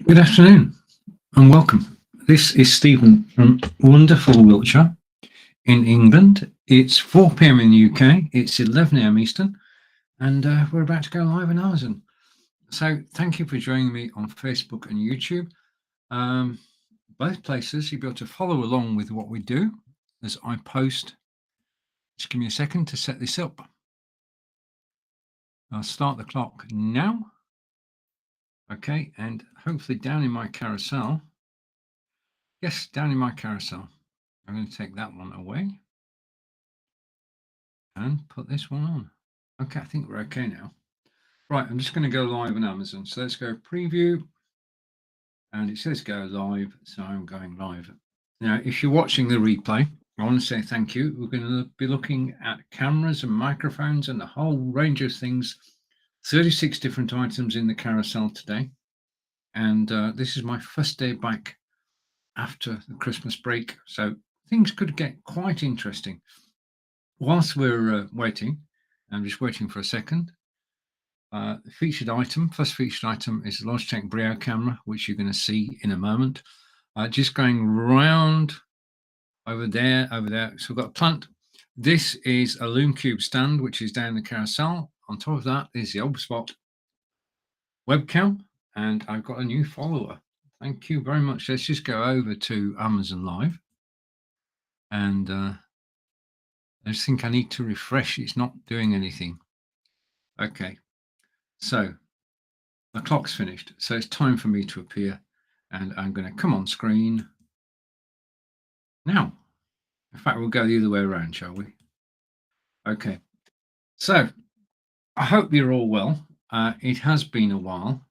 Good afternoon and welcome. This is Stephen from wonderful Wiltshire in England. It's 4 p.m. in the UK, it's 11 a.m. Eastern, and we're about to go live on Amazon. So, thank you for joining me on Facebook and YouTube. Both places you'll be able to follow along with what we do as I post. Just give me a second to set this up. I'll start the clock now. Okay, and hopefully down in my carousel. Yes, down in my carousel. I'm going to take that one away and put this one on. Okay, I think we're okay now. Right, I'm just going to go live on Amazon. So let's go preview. And it says go live, so I'm going live. Now, if you're watching the replay, I want to say thank you. We're going to be looking at cameras and microphones and a whole range of things. 36 different items in the carousel today. And this is my first day back after the Christmas break. So things could get quite interesting. Whilst we're waiting, I'm just waiting for a second. Featured item, first featured item is the Logitech Brio camera, which you're going to see in a moment. Just going round over there. So we've got a plant. This is a Loom Cube stand, which is down the carousel. On top of that is the OBSpot webcam, and I've got a new follower. Thank you very much. Let's just go over to Amazon Live, and I just think I need to refresh. It's not doing anything. Okay, so the clock's finished. So it's time for me to appear, and I'm going to come on screen now. In fact, we'll go the other way around, shall we? Okay, so I hope you're all well. It has been a while.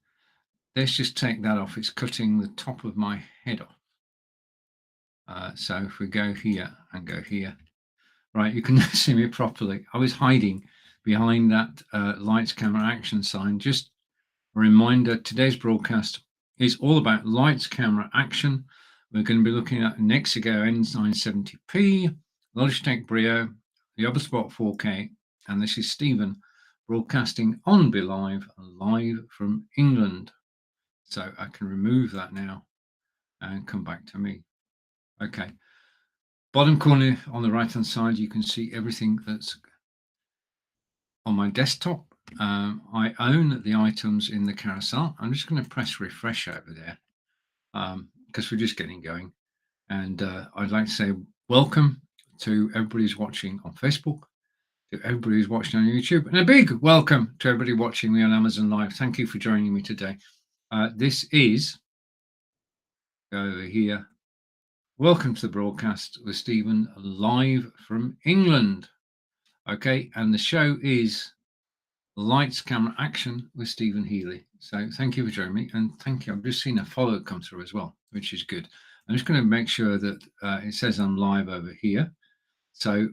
Let's just take that off. It's cutting the top of my head off. So if we go here and go here, right, you can see me properly. I was hiding behind that lights, camera, action sign. Just a reminder, today's broadcast is all about lights, camera, action. We're going to be looking at Nexigo N970p, Logitech Brio, the OBSpot 4K, and this is Stephen broadcasting on Be Live, live from England. So I can remove that now and come back to me. Okay. Bottom corner on the right hand side, you can see everything that's on my desktop. I own the items in the carousel. I'm just going to press refresh over there because we're just getting going. And I'd like to say welcome to everybody who's watching on Facebook, to everybody who's watching on YouTube, and a big welcome to everybody watching me on Amazon Live. Thank you for joining me today. This is, go over here, welcome to the broadcast with Stephen live from England. Okay, and the show is Lights, Camera, Action with Stephen Healey. So thank you for joining me, and thank you. I've just seen a follow come through as well, which is good. I'm just going to make sure that it says I'm live over here. So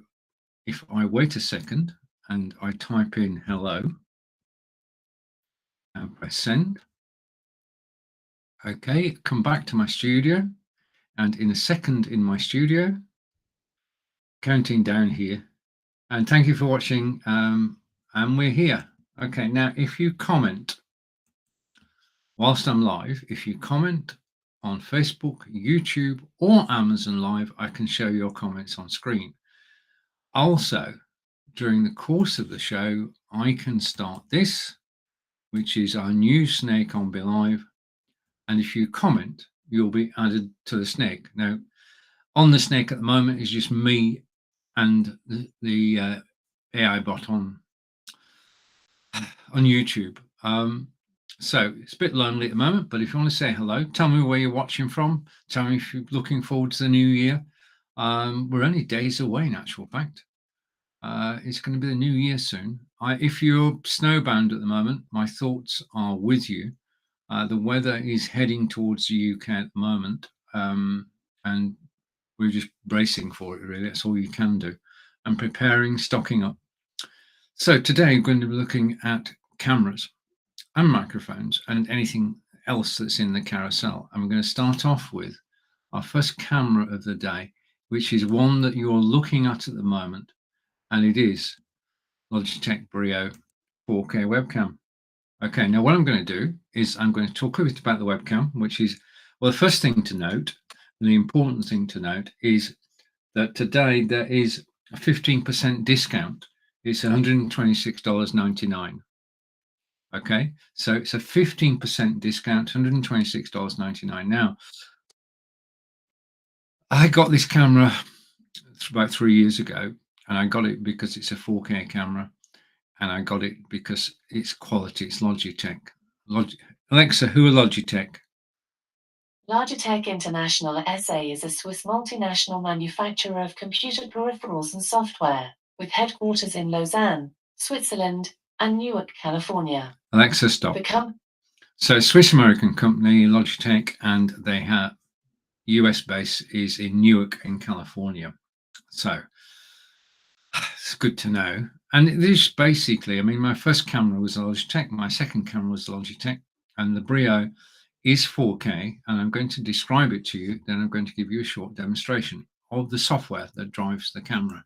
if I wait a second and I type in hello and press send, okay, come back to my studio, and in a second in my studio, counting down here, and thank you for watching, and we're here. Okay, now if you comment whilst I'm live, if you comment on Facebook, YouTube, or Amazon Live, I can show your comments on screen. Also, during the course of the show, I can start this, which is our new snake on Be Live. And if you comment, you'll be added to the snake. Now, on the snake at the moment is just me and the AI bot on YouTube. So it's a bit lonely at the moment, but if you want to say hello, tell me where you're watching from. Tell me if you're looking forward to the new year. We're only days away, in actual fact. It's going to be the new year soon. If you're snowbound at the moment, my thoughts are with you. The weather is heading towards the UK at the moment, and we're just bracing for it, really. That's all you can do. And preparing, stocking up. So today we're going to be looking at cameras and microphones and anything else that's in the carousel. And we're going to start off with our first camera of the day, which is one that you're looking at the moment, and it is Logitech Brio 4K webcam. Okay, now what I'm going to do is I'm going to talk a bit about the webcam, which is, well, the first thing to note, and the important thing to note is that today there is a 15% discount. It's $126.99. Okay, so it's a 15% discount, $126.99. Now, I got this camera about 3 years ago, and I got it because it's a 4K camera, and I got it because it's quality. It's Logitech. Alexa, who are Logitech? Logitech International SA is a Swiss multinational manufacturer of computer peripherals and software, with headquarters in Lausanne, Switzerland, and Newark, California. Alexa, stop. So Swiss-American company, Logitech, and they have US base is in Newark in California. So it's good to know. And this basically, I mean, my first camera was a Logitech, my second camera was Logitech, and the Brio is 4K, and I'm going to describe it to you. Then I'm going to give you a short demonstration of the software that drives the camera.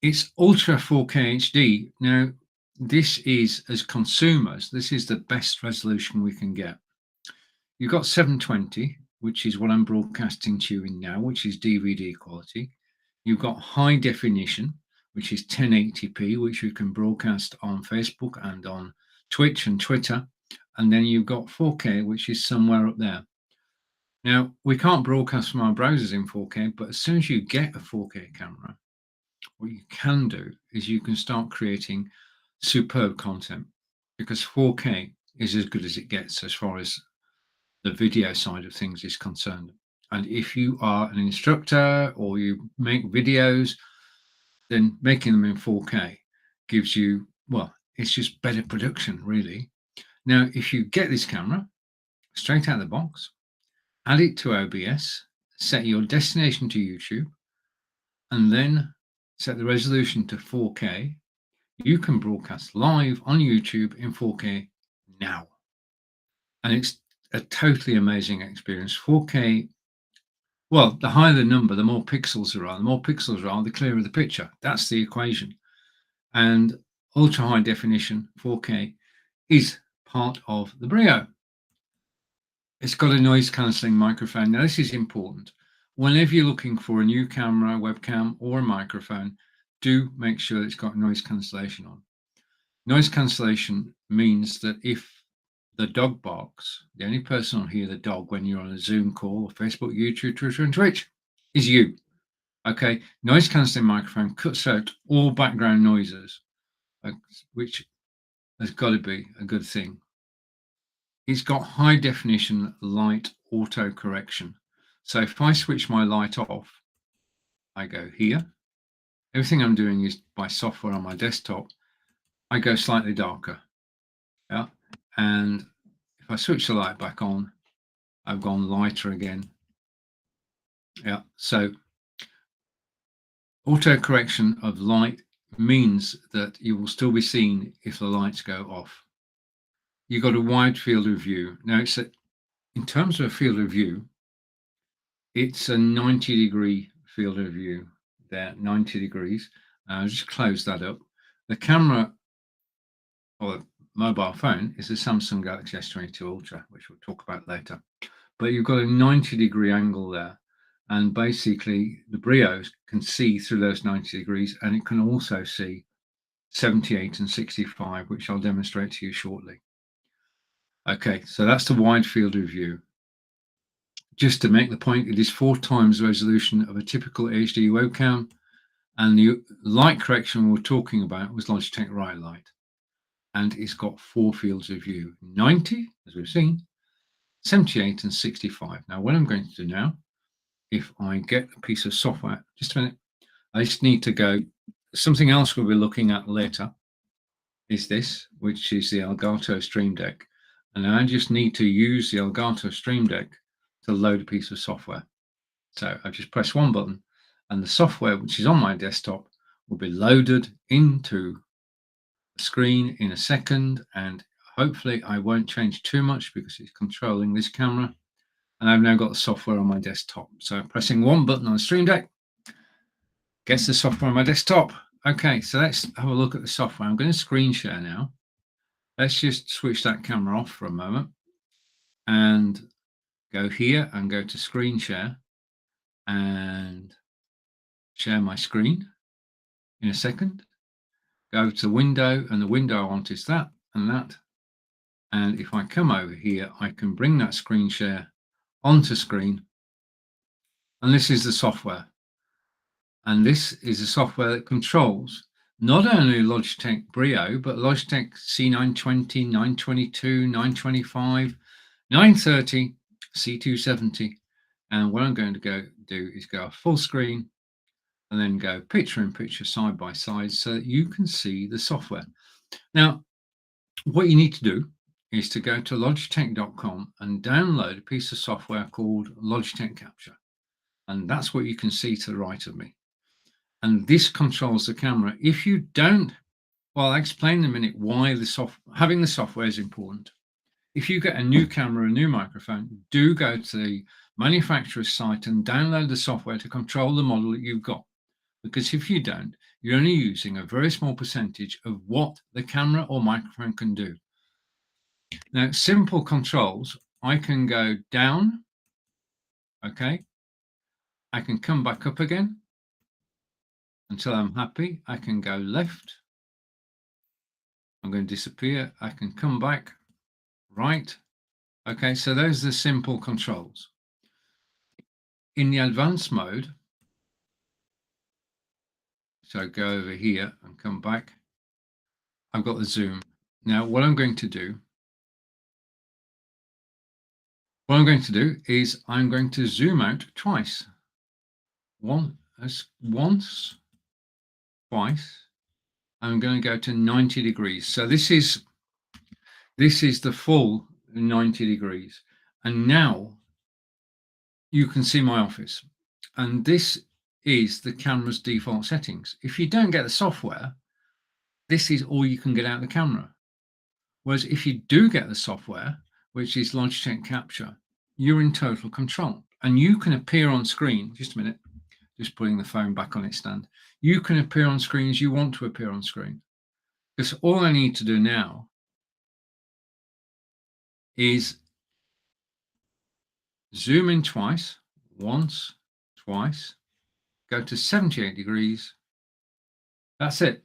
It's Ultra 4K HD. Now, this is, as consumers, this is the best resolution we can get. You've got 720, which is what I'm broadcasting to you in now, which is DVD quality. You've got high definition, which is 1080p, which you can broadcast on Facebook and on Twitch and Twitter. And then you've got 4K, which is somewhere up there. Now, we can't broadcast from our browsers in 4K, but as soon as you get a 4K camera, what you can do is you can start creating superb content, because 4K is as good as it gets as far as the video side of things is concerned. And if you are an instructor or you make videos, then making them in 4K gives you, well, it's just better production, really. Now, if you get this camera straight out of the box, add it to OBS, set your destination to YouTube, and then set the resolution to 4K, you can broadcast live on YouTube in 4K now. And it's a totally amazing experience. 4K, well, the higher the number, the more pixels there are. The more pixels there are, the clearer the picture. That's the equation. And ultra high definition 4K is part of the Brio. It's got a noise cancelling microphone. Now, this is important. Whenever you're looking for a new camera, webcam, or a microphone, do make sure it's got noise cancellation on. Noise cancellation means that if the dog barks, the only person who'll hear the dog when you're on a Zoom call, or Facebook, YouTube, Twitter, and Twitch is you. Okay, noise cancelling microphone cuts out all background noises, which has got to be a good thing. It's got high definition light auto correction. So if I switch my light off, I go here. Everything I'm doing is by software on my desktop. I go slightly darker. Yeah. And if I switch the light back on, I've gone lighter again. Yeah. So auto correction of light means that you will still be seen if the lights go off. You've got a wide field of view. Now, in terms of a field of view, it's a 90-degree field of view there, 90 degrees. I'll just close that up. The camera or mobile phone is a Samsung Galaxy S22 Ultra, which we'll talk about later. But you've got a 90-degree angle there. And basically, the Brio can see through those 90 degrees, and it can also see 78 and 65, which I'll demonstrate to you shortly. Okay, so that's the wide field of view. Just to make the point, it is 4 times the resolution of a typical HD webcam, and the light correction we're talking about was Logitech Right Light, and it's got 4 fields of view: 90, as we've seen, 78 and 65. Now, what I'm going to do now, if I get a piece of software, just a minute, I just need to go. Something else we'll be looking at later is this, which is the Elgato Stream Deck. And I just need to use the Elgato Stream Deck to load a piece of software. So I just press one button, and the software, which is on my desktop, will be loaded into the screen in a second. And hopefully I won't change too much because it's controlling this camera. And I've now got the software on my desktop. So pressing one button on the Stream Deck gets the software on my desktop. Okay, so let's have a look at the software. I'm going to screen share now. let's just switch that camera off for a moment and go here and go to screen share and share my screen in a second. Go to window, and the window I want is that and that. And if I come over here, I can bring that screen share onto screen. And this is the software. And this is the software that controls not only Logitech Brio, but Logitech C920, 922, 925, 930, C270. And what I'm going to go do is go full screen and then go picture in picture side by side so that you can see the software. Now, what you need to do is to go to logitech.com and download a piece of software called Logitech Capture. And that's what you can see to the right of me. And this controls the camera. If you don't, well, I'll explain in a minute why having the software is important. If you get a new camera, a new microphone, do go to the manufacturer's site and download the software to control the model that you've got. Because if you don't, you're only using a very small percentage of what the camera or microphone can do. Now, simple controls, I can go down, okay? I can come back up again until I'm happy. I can go left. I'm going to disappear. I can come back, right. Okay, so those are the simple controls. In the advanced mode, so go over here and come back, I've got the zoom. Now, what I'm going to do is I'm going to zoom out twice. Once, twice. I'm going to go to 90 degrees. So this is the full 90 degrees. And now you can see my office. And this is the camera's default settings. If you don't get the software, this is all you can get out of the camera. Whereas if you do get the software, which is Logitech Capture, you're in total control. And you can appear on screen, just a minute, just putting the phone back on its stand. You can appear on screen as you want to appear on screen. Because all I need to do now is zoom in twice, once, twice, go to 78 degrees. That's it.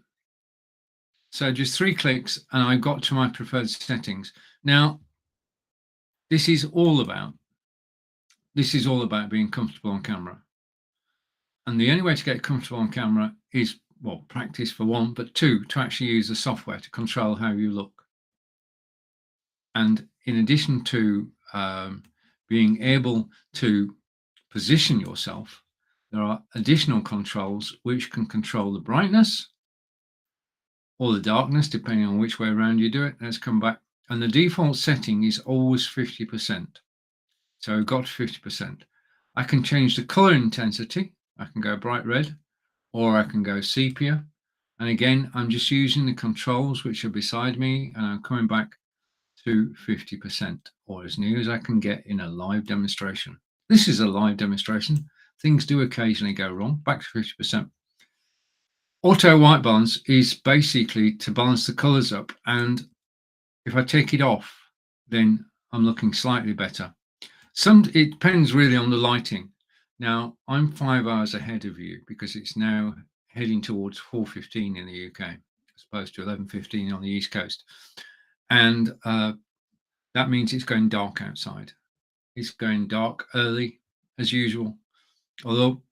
So just 3 clicks and I got to my preferred settings. Now, this is all about being comfortable on camera. And the only way to get comfortable on camera is, well, practice for one, but two, to actually use the software to control how you look. And in addition to being able to position yourself, there are additional controls which can control the brightness or the darkness, depending on which way around you do it. Let's come back. And the default setting is always 50%. So I've got 50%. I can change the color intensity. I can go bright red, or I can go sepia. And again, I'm just using the controls which are beside me, and I'm coming back to 50%, or as near as I can get in a live demonstration. This is a live demonstration. Things do occasionally go wrong. Back to 50%. Auto white balance is basically to balance the colors up, and if I take it off, then I'm looking slightly better. It depends really on the lighting. Now, I'm 5 hours ahead of you because it's now heading towards 4:15 in the UK, as opposed to 11:15 on the East Coast. And that means it's going dark outside. It's going dark early, as usual. Although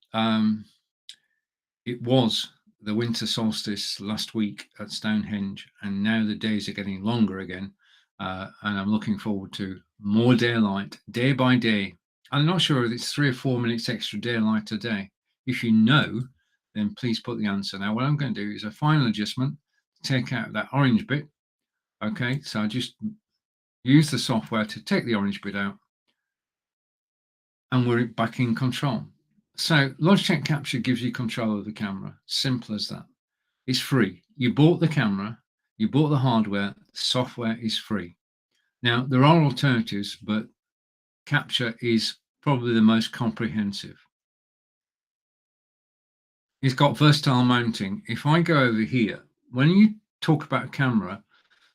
it was the winter solstice last week at Stonehenge, and now the days are getting longer again. And I'm looking forward to more daylight, day by day. I'm not sure if it's 3 or 4 minutes extra daylight a day. If you know, then please put the answer. Now, what I'm going to do is a final adjustment to take out that orange bit. Okay, so I just use the software to take the orange bit out, and we're back in control. So Logitech Capture gives you control of the camera. Simple as that. It's free. You bought the camera, you bought the hardware, the software is free. Now, there are alternatives, but Capture is probably the most comprehensive. It's got versatile mounting. If I go over here, when you talk about a camera,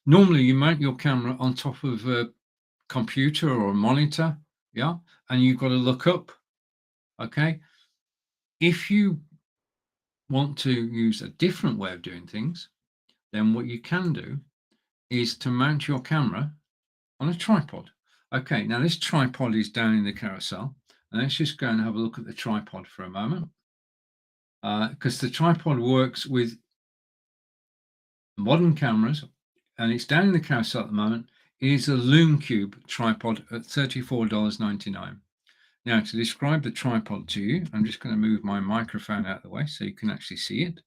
Normally you mount your camera on top of a computer or a monitor, yeah, and you've got to look up. Okay, if you want to use a different way of doing things, then what you can do is to mount your camera on a tripod. Okay, now this tripod is down in the carousel, and let's just go and have a look at the tripod for a moment, because the tripod works with modern cameras, and it's down in the carousel at the moment. It is a Lume Cube tripod at $34.99. Now, to describe the tripod to you, I'm just going to move my microphone out of the way so you can actually see it.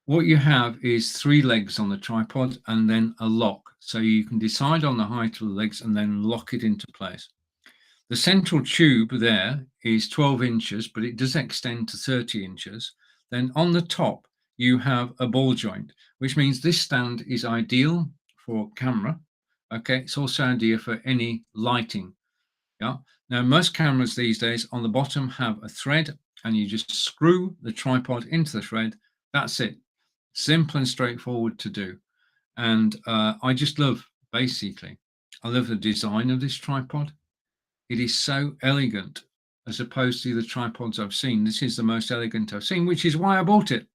What you have is 3 legs on the tripod and then a lock. So you can decide on the height of the legs and then lock it into place. The central tube there is 12 inches, but it does extend to 30 inches. Then on the top, you have a ball joint, which means this stand is ideal for camera. Okay, it's also ideal for any lighting. Yeah. Now, most cameras these days on the bottom have a thread, and you just screw the tripod into the thread. That's it. Simple and straightforward to do. And I just love, basically, I love the design of this tripod. It is so elegant as opposed to the tripods I've seen. This is the most elegant I've seen, which is why I bought it.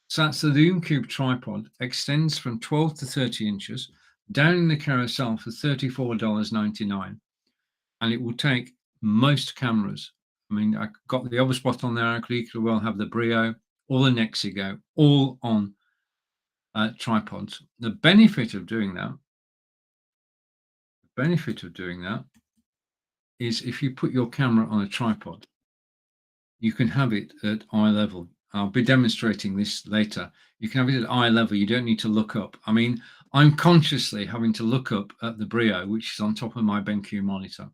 So that's the Lume Cube tripod, extends from 12 to 30 inches, down in the carousel for $34.99. And it will take most cameras. I mean, I got the other spot on there. I could equally well have the Brio or the Nexigo all on tripods. The benefit of doing that is if you put your camera on a tripod, you can have it at eye level. I'll be demonstrating this later. You can have it at eye level. You don't need to look up. I mean, I'm consciously having to look up at the Brio, which is on top of my BenQ monitor.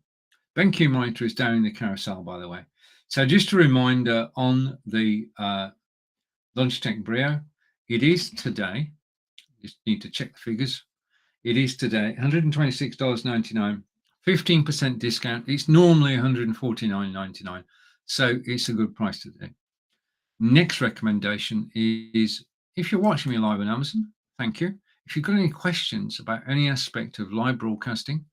BenQ monitor is down in the carousel, by the way. So just a reminder on the Logitech Brio, it is today, just need to check the figures. It is today $126.99, 15% discount. It's normally $149.99. So it's a good price today. Next recommendation is, if you're watching me live on Amazon, thank you. If you've got any questions about any aspect of live broadcasting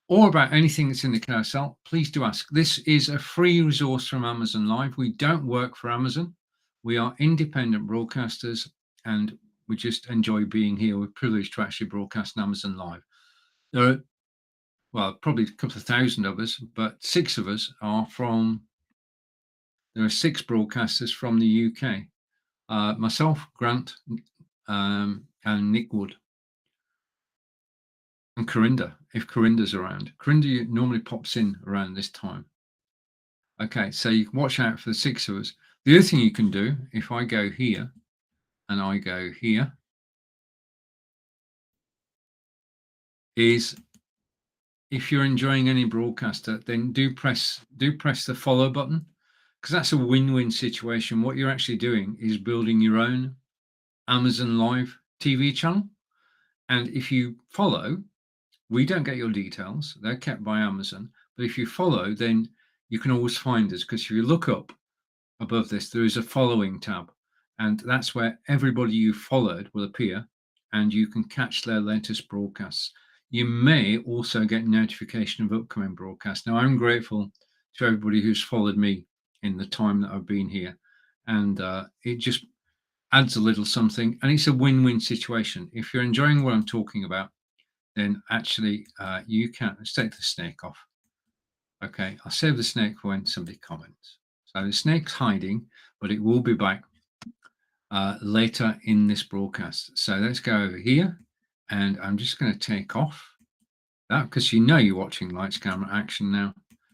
or about anything that's in the carousel, please do ask. This is a free resource from Amazon Live. We don't work for Amazon. We are independent broadcasters, and we just enjoy being here. We're privileged to actually broadcast on Amazon Live. There are, well, probably a couple of thousand of us, but 6 of us are from, there are 6 broadcasters from the UK. Myself, Grant, and Nick Wood. And Corinda, if Corinda's around. Corinda normally pops in around this time. Okay, so you can watch out for the 6 of us. The other thing you can do, if I go here and I go here, is if you're enjoying any broadcaster, then do press the follow button, because that's a win-win situation. What you're actually doing is building your own Amazon Live TV channel. And if you follow, we don't get your details. They're kept by Amazon. But if you follow, then you can always find us, because if you look up above this, there is a following tab. And that's where everybody you followed will appear, and you can catch their latest broadcasts. You may also get notification of upcoming broadcasts. Now, I'm grateful to everybody who's followed me in the time that I've been here. And it just adds a little something. And it's a win-win situation. If you're enjoying what I'm talking about, then actually you can, let's take the snake off. Okay, I'll save the snake for when somebody comments. So the snake's hiding, but it will be back later in this broadcast. So let's go over here, and I'm just going to take off that, because you know you're watching lights, camera, action now.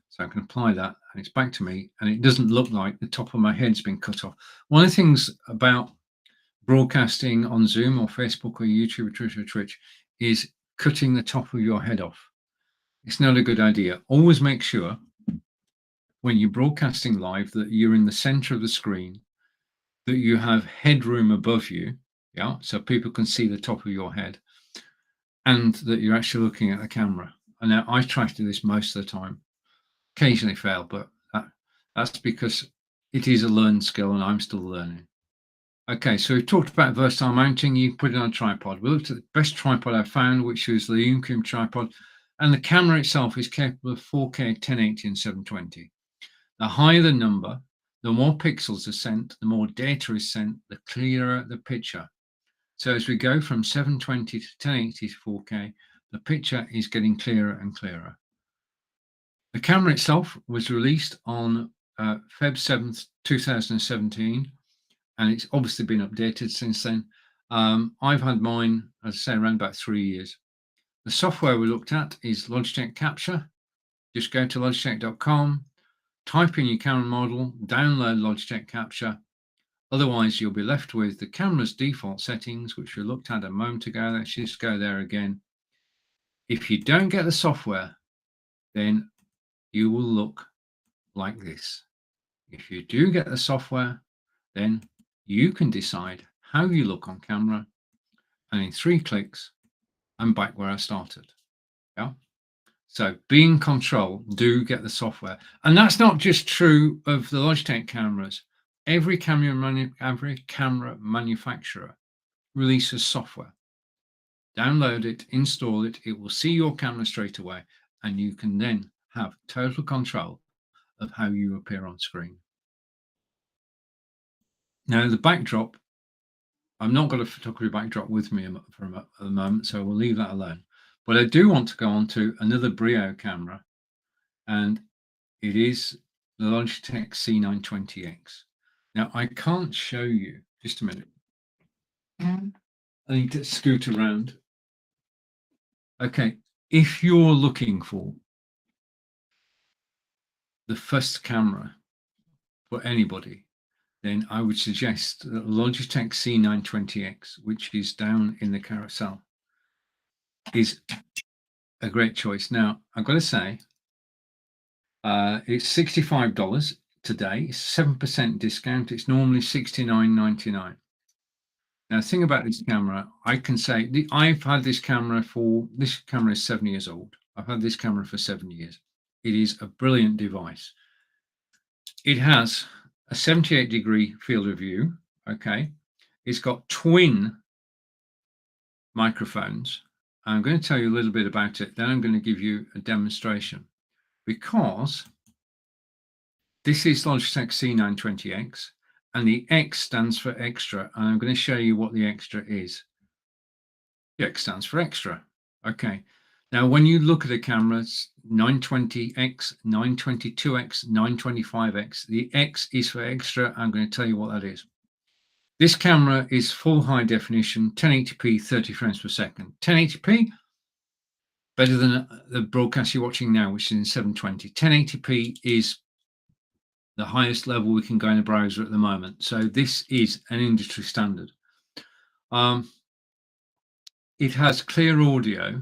So I can apply that, and it's back to me, and it doesn't look like the top of my head's been cut off. One of the things about broadcasting on Zoom or Facebook or YouTube or Twitch is cutting the top of your head off. It's not a good idea. Always make sure when you're broadcasting live that you're in the center of the screen, that you have headroom above you, yeah, so people can see the top of your head, and that you're actually looking at the camera. And now I try to do this most of the time, occasionally fail, but that's because it is a learned skill and I'm still learning. Okay, so we've talked about versatile mounting. You can put it on a tripod. We looked at the best tripod I found, which was the Unicum tripod, and the camera itself is capable of 4K, 1080, and 720. The higher the number, the more pixels are sent, the more data is sent, the clearer the picture. So as we go from 720 to 1080 to 4K, the picture is getting clearer and clearer. The camera itself was released on Feb 7th, 2017, and it's obviously been updated since then. I've had mine, as I say, around about 3 years. The software we looked at is Logitech Capture. Just go to logitech.com, type in your camera model, download Logitech Capture. Otherwise, you'll be left with the camera's default settings, which we looked at a moment ago. Let's just go there again. If you don't get the software, then you will look like this. If you do get the software, then you can decide how you look on camera, and in 3 clicks, I'm back where I started. Yeah. So be in control, do get the software. And that's not just true of the Logitech cameras. Every camera manufacturer releases software. Download it, install it, it will see your camera straight away, and you can then have total control of how you appear on screen. Now, the backdrop, I've not got a photography backdrop with me at the moment, so we'll leave that alone. But I do want to go on to another Brio camera, and it is the Logitech C920X. Now, I can't show you, just a minute. I need to scoot around. Okay, if you're looking for the first camera for anybody, then I would suggest the Logitech C920X, which is down in the carousel, is a great choice. Now, I've got to say, it's $65 today, 7% discount. It's normally $69.99. Now, the thing about this camera, I can say I've had this camera is 7 years old. I've had this camera for 7 years. It is a brilliant device. It has a 78-degree field of view. Okay. It's got twin microphones. I'm going to tell you a little bit about it. Then I'm going to give you a demonstration, because this is Logitech C920X, and the X stands for extra. And I'm going to show you what the extra is. The X stands for extra. Okay. Now, when you look at a camera, it's 920X, 922X, 925X. The X is for extra. I'm going to tell you what that is. This camera is full high definition, 1080p, 30 frames per second. 1080p, better than the broadcast you're watching now, which is in 720. 1080p is the highest level we can go in a browser at the moment. So this is an industry standard. It has clear audio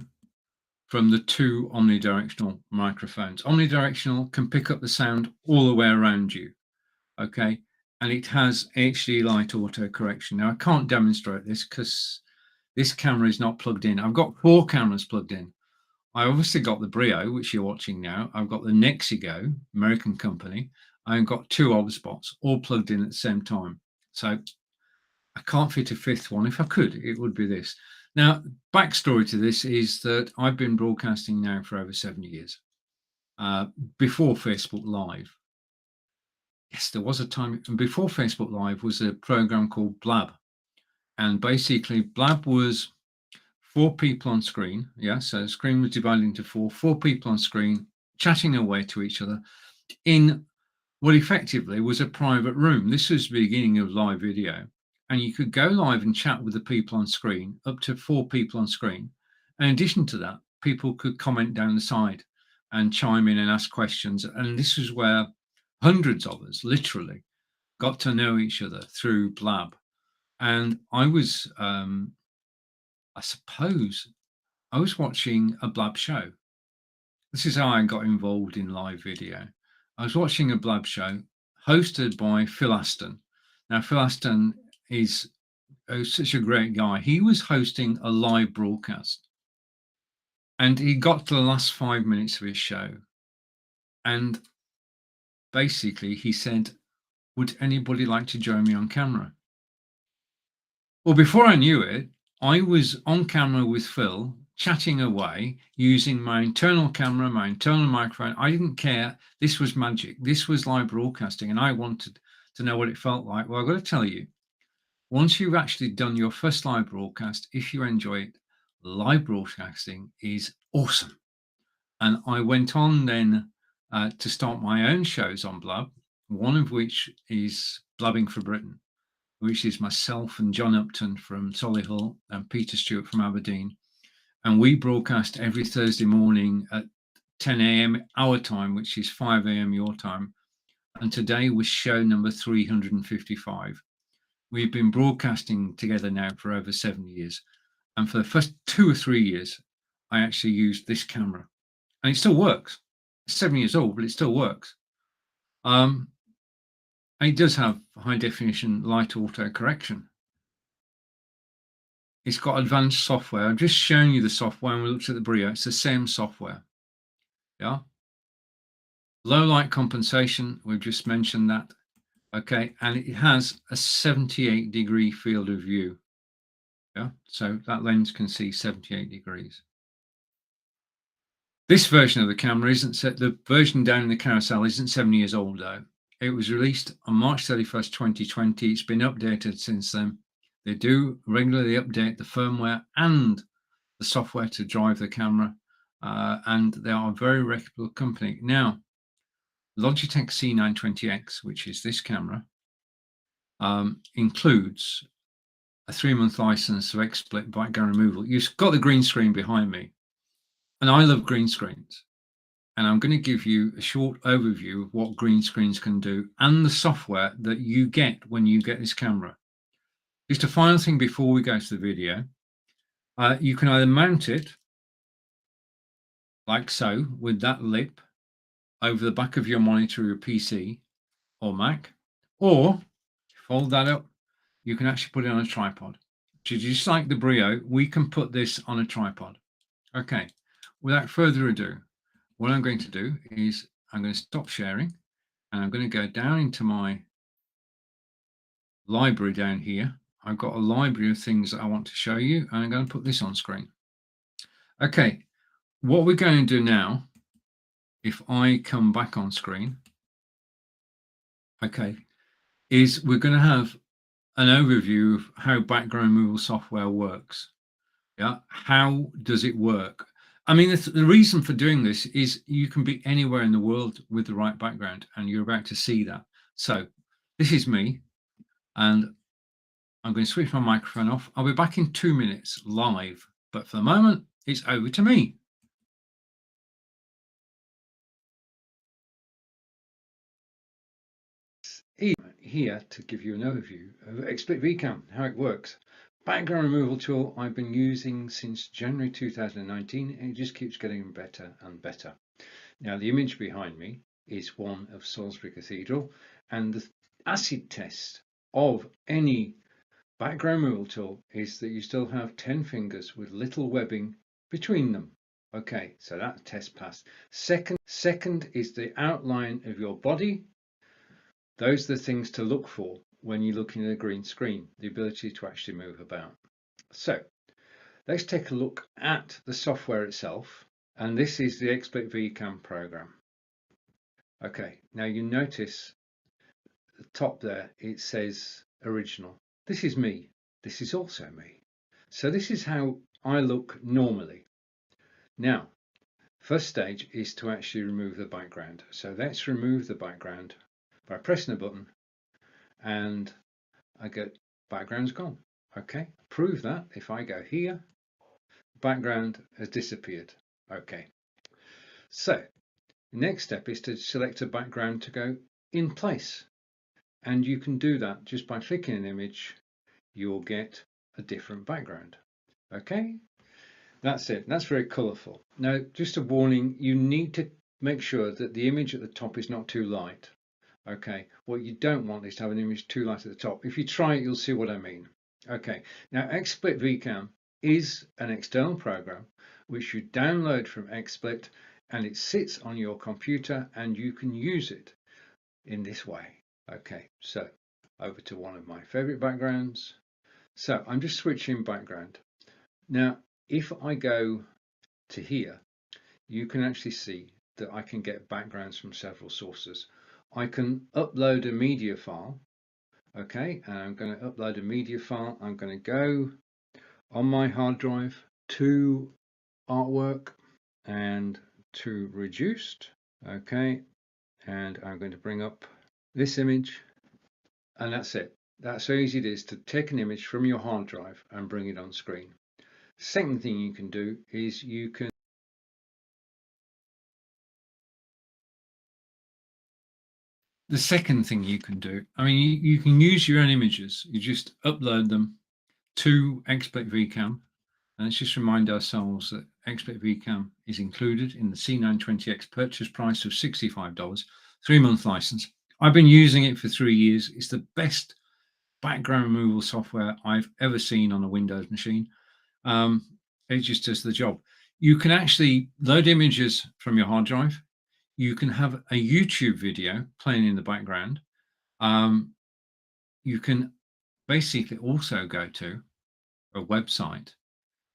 from the 2 omnidirectional microphones. Omnidirectional can pick up the sound all the way around you. Okay. And it has HD light auto correction. Now, I can't demonstrate this because this camera is not plugged in. I've got 4 cameras plugged in. I obviously got the Brio, which you're watching now. I've got the Nexigo, American company. I've got 2 OBSpots all plugged in at the same time. So I can't fit a 5th one. If I could, it would be this. Now, backstory to this is that I've been broadcasting now for over 7 years. Before Facebook Live. Yes, there was a time before Facebook Live was a program called Blab. And basically, Blab was 4 people on screen. Yeah, so the screen was divided into 4 people on screen, chatting away to each other in what effectively was a private room. This was the beginning of live video. And you could go live and chat with the people on screen, up to 4 people on screen. And in addition to that, people could comment down the side and chime in and ask questions. And this is where hundreds of us literally got to know each other through Blab. And I was, I suppose, I was watching a Blab show. This is how I got involved in live video. I was watching a Blab show hosted by Phil Aston. Now, Phil Aston is such a great guy. He was hosting a live broadcast, and he got to the last 5 minutes of his show. And basically, he said, "Would anybody like to join me on camera?" Well, before I knew it, I was on camera with Phil, chatting away, using my internal camera, my internal microphone. I didn't care. This was magic. This was live broadcasting, and I wanted to know what it felt like. Well, I've got to tell you, once you've actually done your first live broadcast, if you enjoy it, live broadcasting is awesome. And I went on then to start my own shows on Blab, one of which is Blabbing for Britain, which is myself and John Upton from Solihull and Peter Stewart from Aberdeen. And we broadcast every Thursday morning at 10 a.m. our time, which is 5 a.m. your time. And today was show number 355. We've been broadcasting together now for over 7 years. And for the first 2 or 3 years, I actually used this camera. And it still works. It's 7 years old, but it still works. It does have high definition light auto correction. It's got advanced software. I've just shown you the software and we looked at the Brio. It's the same software. Yeah. Low light compensation, we've just mentioned that. Okay, and it has a 78-degree field of view. Yeah, so that lens can see 78 degrees. This version of the camera isn't set, the version down in the carousel isn't 7 years old though. It was released on March 31st, 2020. It's been updated since then. They do regularly update the firmware and the software to drive the camera, and they are a very reputable company. Now, Logitech C920X, which is this camera, includes a 3-month license of XSplit background removal. You've got the green screen behind me, and I love green screens. And I'm going to give you a short overview of what green screens can do and the software that you get when you get this camera. Just a final thing before we go to the video. You can either mount it like so with that lip over the back of your monitor or PC or Mac, or fold that up, you can actually put it on a tripod. Just like the Brio, we can put this on a tripod. Okay, without further ado, what I'm going to do is I'm going to stop sharing and I'm going to go down into my library down here. I've got a library of things that I want to show you, and I'm going to put this on screen. Okay, what we're going to do now, if I come back on screen, okay, is we're going to have an overview of how background removal software works. Yeah, how does it work? I mean, the reason for doing this is you can be anywhere in the world with the right background, and you're about to see that. So this is me, and I'm going to switch my microphone off. I'll be back in 2 minutes live, but for the moment, it's over to me. Here to give you an overview of XSplit VCam, how it works. Background removal tool I've been using since January 2019, and it just keeps getting better and better. Now, the image behind me is one of Salisbury Cathedral, and the acid test of any background removal tool is that you still have 10 fingers with little webbing between them. Okay, so that test passed. Second is the outline of your body. Those are the things to look for when you're looking at a green screen, the ability to actually move about. So let's take a look at the software itself. And this is the XSplit VCam program. Okay, now you notice the top there, it says original. This is me. This is also me. So this is how I look normally. Now, first stage is to actually remove the background. So let's remove the background by pressing a button, and I get background's gone. Okay, prove that if I go here, background has disappeared. Okay, so the next step is to select a background to go in place, and you can do that just by clicking an image. You'll get a different background. Okay, that's it. That's very colorful. Now, just a warning, you need to make sure that the image at the top is not too light. Okay, what you don't want is to have an image too light at the top. If you try it, you'll see what I mean. Okay, now XSplit VCam is an external program which you download from XSplit, and it sits on your computer and you can use it in this way. Okay, so over to one of my favorite backgrounds. So I'm just switching background. Now, if I go to here, you can actually see that I can get backgrounds from several sources. I can upload a media file. Okay, and I'm going to upload a media file. I'm going to go on my hard drive to artwork and to reduced. Okay, and I'm going to bring up this image, and that's it. That's how easy it is to take an image from your hard drive and bring it on screen. Second thing you can do is you can I mean, you can use your own images. You just upload them to XSplit VCam. And let's just remind ourselves that XSplit VCam is included in the C920X purchase price of $65, 3-month license. I've been using it for 3 years. It's the best background removal software I've ever seen on a Windows machine. It just does the job. You can actually load images from your hard drive. You can have a YouTube video playing in the background. You can basically also go to a website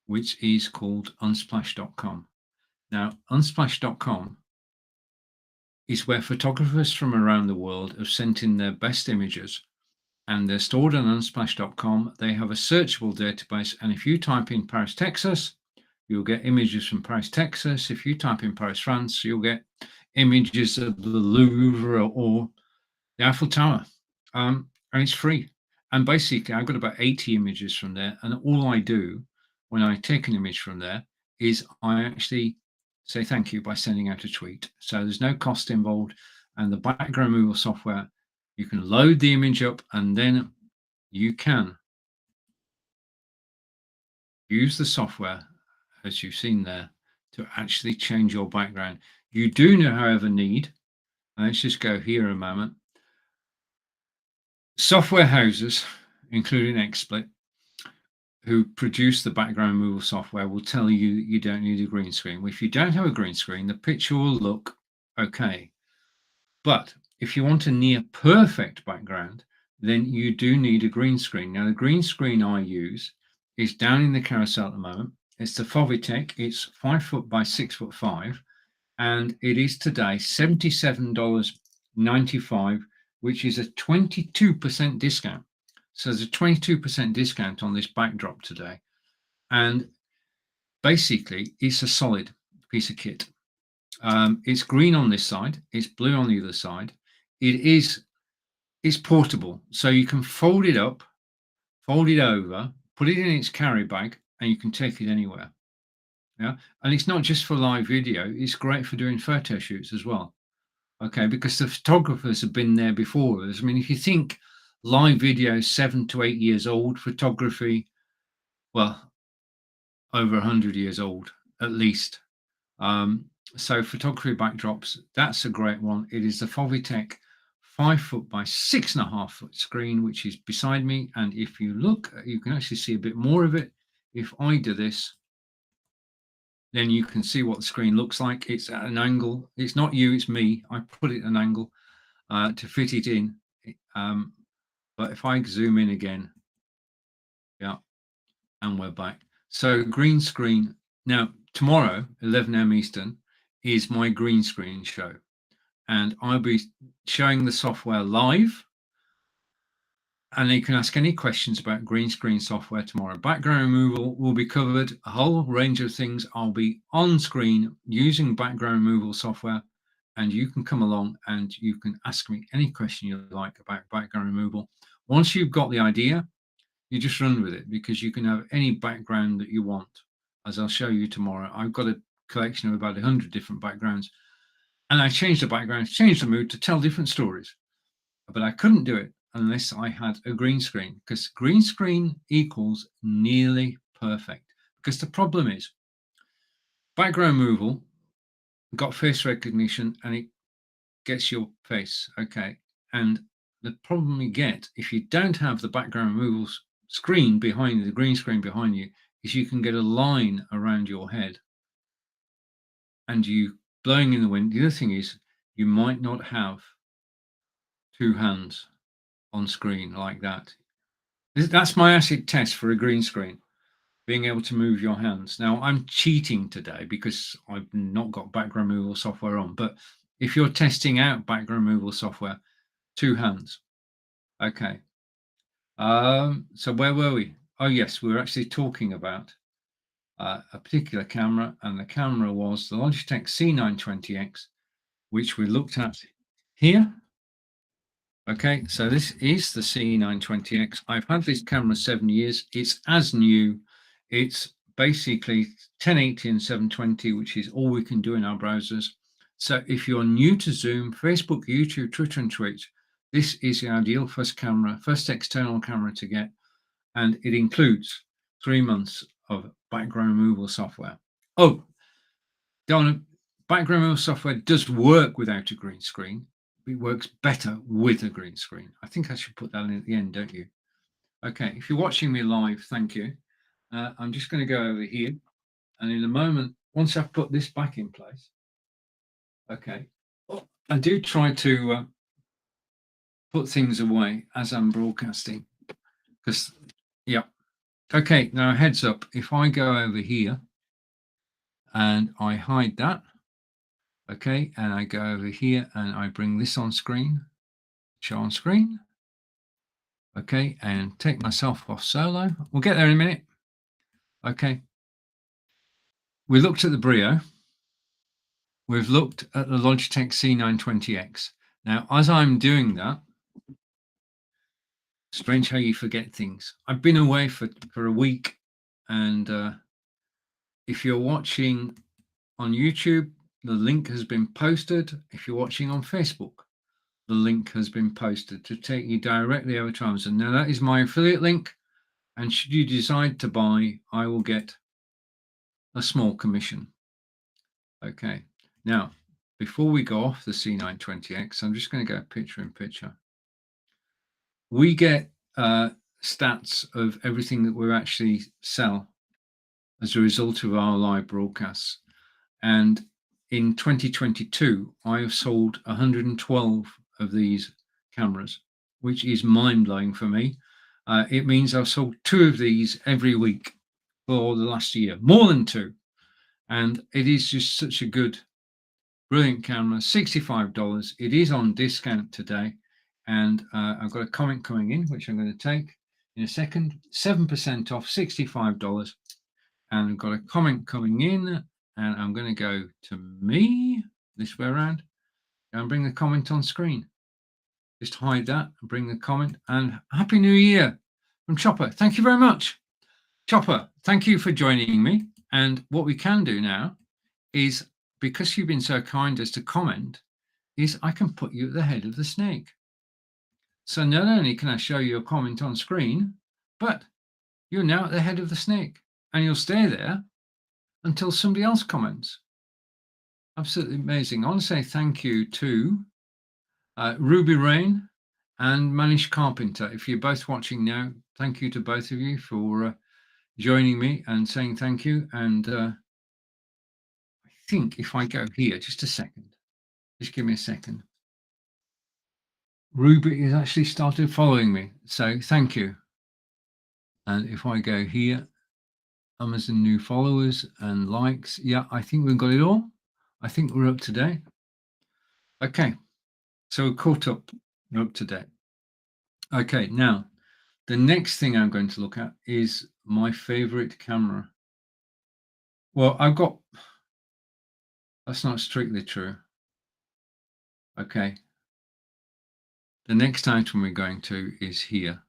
which is called unsplash.com. Now, unsplash.com is where photographers from around the world have sent in their best images, and they're stored on unsplash.com. They have a searchable database, and if you type in Paris, Texas, you'll get images from Paris, Texas. If you type in Paris, France, you'll get images of the Louvre or the Eiffel Tower. And it's free. And basically, I've got about 80 images from there. And all I do when I take an image from there is I actually say thank you by sending out a tweet. So there's no cost involved. And the background removal software, you can load the image up and then you can use the software, as you've seen there, to actually change your background. You do, however, need, let's just go here a moment, software houses, including XSplit, who produce the background removal software, will tell you you don't need a green screen. If you don't have a green screen, the picture will look okay. But if you want a near perfect background, then you do need a green screen. Now, the green screen I use is down in the carousel at the moment. It's the Fovitech. It's 5 foot by 6 foot 5, and it is today $77.95, which is a 22% discount. So there's a 22% discount on this backdrop today. And basically, it's a solid piece of kit. It's green on this side, it's blue on the other side. It's portable, so you can fold it up, fold it over, put it in its carry bag, and you can take it anywhere. Yeah, and it's not just for live video, it's great for doing photo shoots as well. Okay, because the photographers have been there before us. I mean, if you think live video 7 to 8 years old, photography, well, over 100 years old at least. So photography backdrops, that's a great one. It is the Fovitech 5 foot by 6.5 foot screen, which is beside me. And if you look, you can actually see a bit more of it. If I do this, then you can see what the screen looks like. It's at an angle. It's not you, it's me. I put it at an angle to fit it in. But if I zoom in again, yeah, and we're back. So green screen. Now, tomorrow, 11 a.m. Eastern, is my green screen show. And I'll be showing the software live. And you can ask any questions about green screen software tomorrow. Background removal will be covered, a whole range of things. I'll be on screen using background removal software, and you can come along and you can ask me any question you like about background removal. Once you've got the idea, you just run with it, because you can have any background that you want. As I'll show you tomorrow, I've got a collection of about 100 different backgrounds, and I change the background, change the mood to tell different stories. But I couldn't do it unless I had a green screen, because green screen equals nearly perfect. Because the problem is, background removal got face recognition and it gets your face, okay? And the problem you get if you don't have the background removal screen behind you, the green screen behind you, is you can get a line around your head and you blowing in the wind. The other thing is, you might not have two hands on screen like that. That's my acid test for a green screen, being able to move your hands. Now, I'm cheating today because I've not got background removal software on, but if you're testing out background removal software, 2 hands. Okay. So where were we? Oh, yes, we were actually talking about a particular camera, and the camera was the Logitech C920X, which we looked at here. Okay, so this is the C920X. I've had this camera 7 years. It's as new. It's basically 1080 and 720, which is all we can do in our browsers. So if you're new to Zoom, Facebook, YouTube, Twitter, and Twitch, this is the ideal first camera, first external camera to get. And it includes 3 months of background removal software. Oh, Donna, background removal software does work without a green screen. It works better with a green screen. I think I should put that in at the end, don't you? Okay, if you're watching me live, thank you. I'm just going to go over here. And in a moment, once I've put this back in place, okay, I do try to put things away as I'm broadcasting. Because, yeah. Okay, now heads up, if I go over here and I hide that, okay, and I go over here and I bring this on screen, show on screen, okay, and take myself off solo. We'll get there in a minute. Okay. We looked at the Brio. We've looked at the Logitech C920X. Now, as I'm doing that, strange how you forget things. I've been away for a week, and if you're watching on YouTube, the link has been posted. If you're watching on Facebook, the link has been posted to take you directly over to Amazon. Now, that is my affiliate link, and should you decide to buy, I will get a small commission. Okay, now, before we go off the C920X, I'm just going to go picture in picture. We get stats of everything that we actually sell as a result of our live broadcasts. And in 2022, I have sold 112 of these cameras, which is mind-blowing for me. It means I've sold 2 of these every week for the last year, more than 2. And it is just such a good, brilliant camera, $65. It is on discount today. And I've got a comment coming in, which I'm going to take in a second. 7% off, $65. And I've got a comment coming in, and I'm going to go to me this way around and bring the comment on screen. Just hide that and bring the comment. And Happy New Year from Chopper. Thank you very much. Chopper, thank you for joining me. And what we can do now is, because you've been so kind as to comment, is I can put you at the head of the snake. So not only can I show you a comment on screen, but you're now at the head of the snake, and you'll stay there until somebody else comments. Absolutely amazing. I want to say thank you to Ruby Rain and Manish Carpenter. If you're both watching now, thank you to both of you for joining me and saying thank you. And I think if I go here, just a second, just give me a second. Ruby has actually started following me, so thank you. And if I go here, Amazon new followers and likes, yeah, I think we've got it all. I think we're up to date. Okay, so we're caught up, we're up to date. Okay, now the next thing I'm going to look at is my favorite camera. Well, that's not strictly true. Okay, the next item we're going to is here,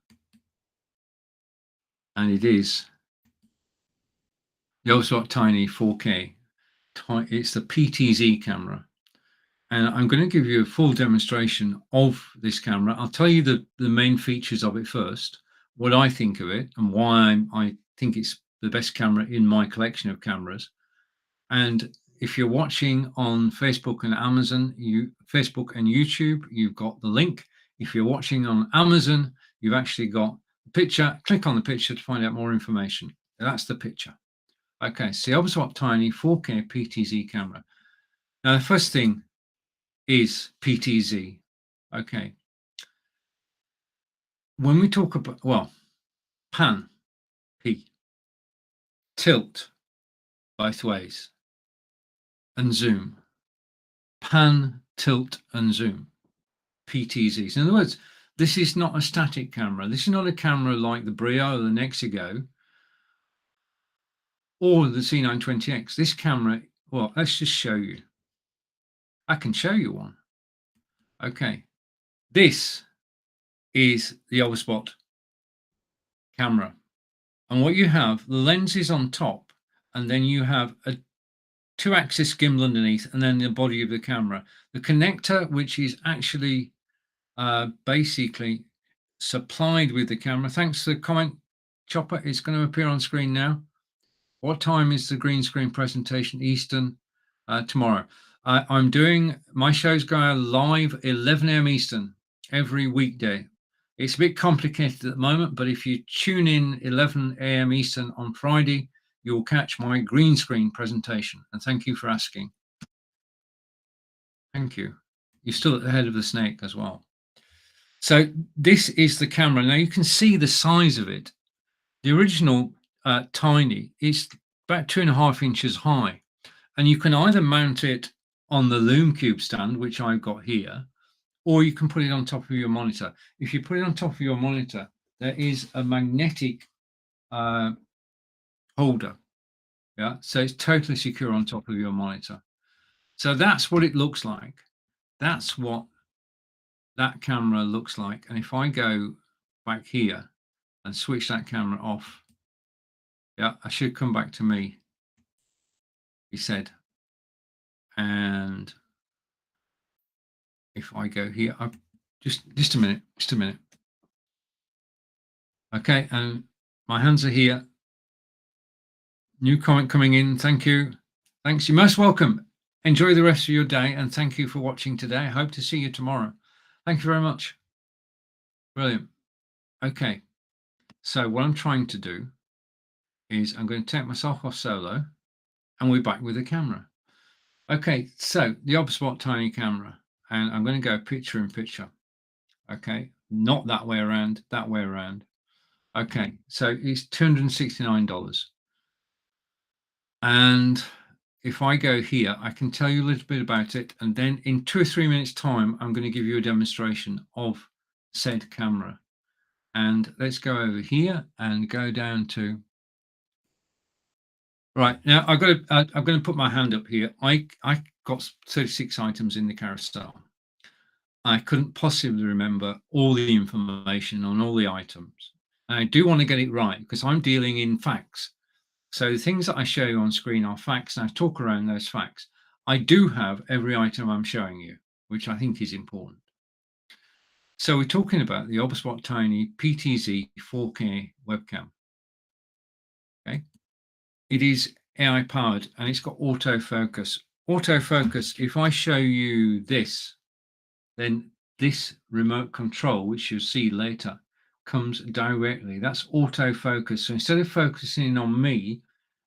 and it is the Ultimate Tiny 4K. It's the PTZ camera, and I'm going to give you a full demonstration of this camera. I'll tell you the main features of it first, what I think of it, and why I think it's the best camera in my collection of cameras. And if you're watching on Facebook and Amazon, Facebook and YouTube, you've got the link. If you're watching on Amazon, you've actually got the picture. Click on the picture to find out more information. That's the picture. Okay, so the Ultimate Tiny 4K PTZ camera. Now, the first thing is PTZ. Okay. When we talk about, well, pan, P, tilt, both ways, and zoom. Pan, tilt, and zoom, PTZs. In other words, this is not a static camera. This is not a camera like the Brio or the Nexigo or the C920X. This camera, well, let's just show you. I can show you one. Okay. This is the Overspot camera. And what you have, the lens is on top, and then you have a 2-axis gimbal underneath, and then the body of the camera. The connector, which is actually basically supplied with the camera. Thanks to the comment, Chopper. It's going to appear on screen now. What time is the green screen presentation? Eastern tomorrow. I'm doing my shows go live 11 a.m. Eastern every weekday. It's a bit complicated at the moment, but if you tune in 11 a.m. Eastern on Friday, you'll catch my green screen presentation. And thank you for asking. Thank you. You're still at the head of the snake as well. So this is the camera. Now you can see the size of it. The original Tiny is about 2.5 inches high, and you can either mount it on the Loom Cube stand, which I've got here, or you can put it on top of your monitor. If you put it on top of your monitor, there is a magnetic holder. Yeah, so it's totally secure on top of your monitor. So that's what it looks like. That's what that camera looks like. And if I go back here and switch that camera off, yeah, I should come back to me, he said. And if I go here, just a minute. Okay, and my hands are here. New comment coming in. Thank you. Thanks. You're most welcome. Enjoy the rest of your day, and thank you for watching today. I hope to see you tomorrow. Thank you very much. Brilliant. Okay, so what I'm trying to do is I'm going to take myself off solo, and we're back with the camera. Okay, so the Overspot Tiny camera, and I'm going to go picture in picture. Okay, not that way around, that way around. Okay, so it's $269. And if I go here, I can tell you a little bit about it. And then in 2 or 3 minutes time, I'm going to give you a demonstration of said camera. And let's go over here and go down to, right now I'm going to put my hand up here. I got 36 items in the carousel. I couldn't possibly remember all the information on all the items. And I do want to get it right because I'm dealing in facts. So the things that I show you on screen are facts, and I talk around those facts. I do have every item I'm showing you, which I think is important. So we're talking about the Overspot Tiny PTZ 4K webcam. Okay, it is AI powered and it's got autofocus. Autofocus, if I show you this, then this remote control, which you'll see later, comes directly. That's autofocus. So instead of focusing on me,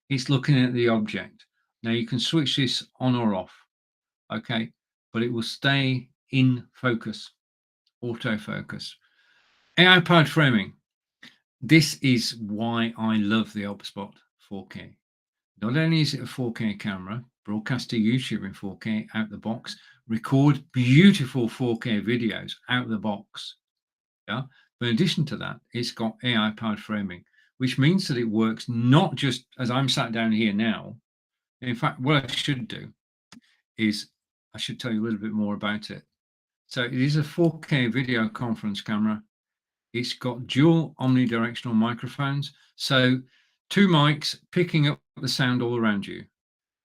it's looking at the object. Now you can switch this on or off, okay, but it will stay in focus, autofocus. AI powered framing. This is why I love the Overspot 4K. Not only is it a 4K camera, broadcast to YouTube in 4K out the box, record beautiful 4K videos out the box. Yeah. But in addition to that, it's got AI powered framing, which means that it works not just as I'm sat down here now. In fact, what I should do is I should tell you a little bit more about it. So it is a 4K video conference camera. It's got dual omnidirectional microphones. So 2 mics picking up the sound all around you.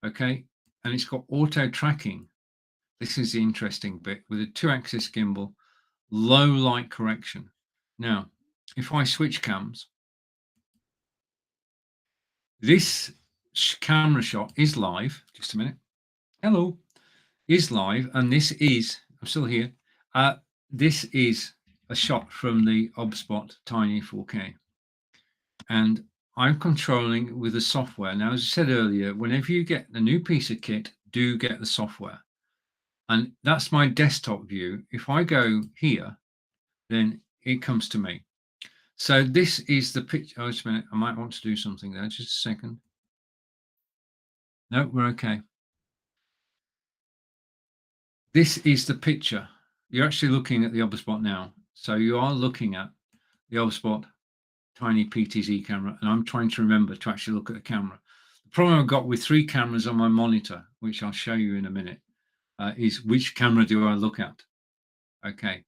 Okay. And it's got auto tracking. This is the interesting bit with a 2-axis gimbal, low light correction. Now, if I switch cams, this camera shot is live. Just a minute. Hello. Is live, and this is, I'm still here. This is a shot from the Overspot Tiny 4K. And I'm controlling with the software. Now, as I said earlier, whenever you get a new piece of kit, do get the software. And that's my desktop view. If I go here, then it comes to me. So this is the picture. Oh, just a minute. I might want to do something there. Just a second. No, we're okay. This is the picture. You're actually looking at the OBSBot now. So you are looking at the OBSBot tiny PTZ camera, and I'm trying to remember to actually look at the camera. The problem I've got with 3 cameras on my monitor, which I'll show you in a minute, is which camera do I look at? Okay.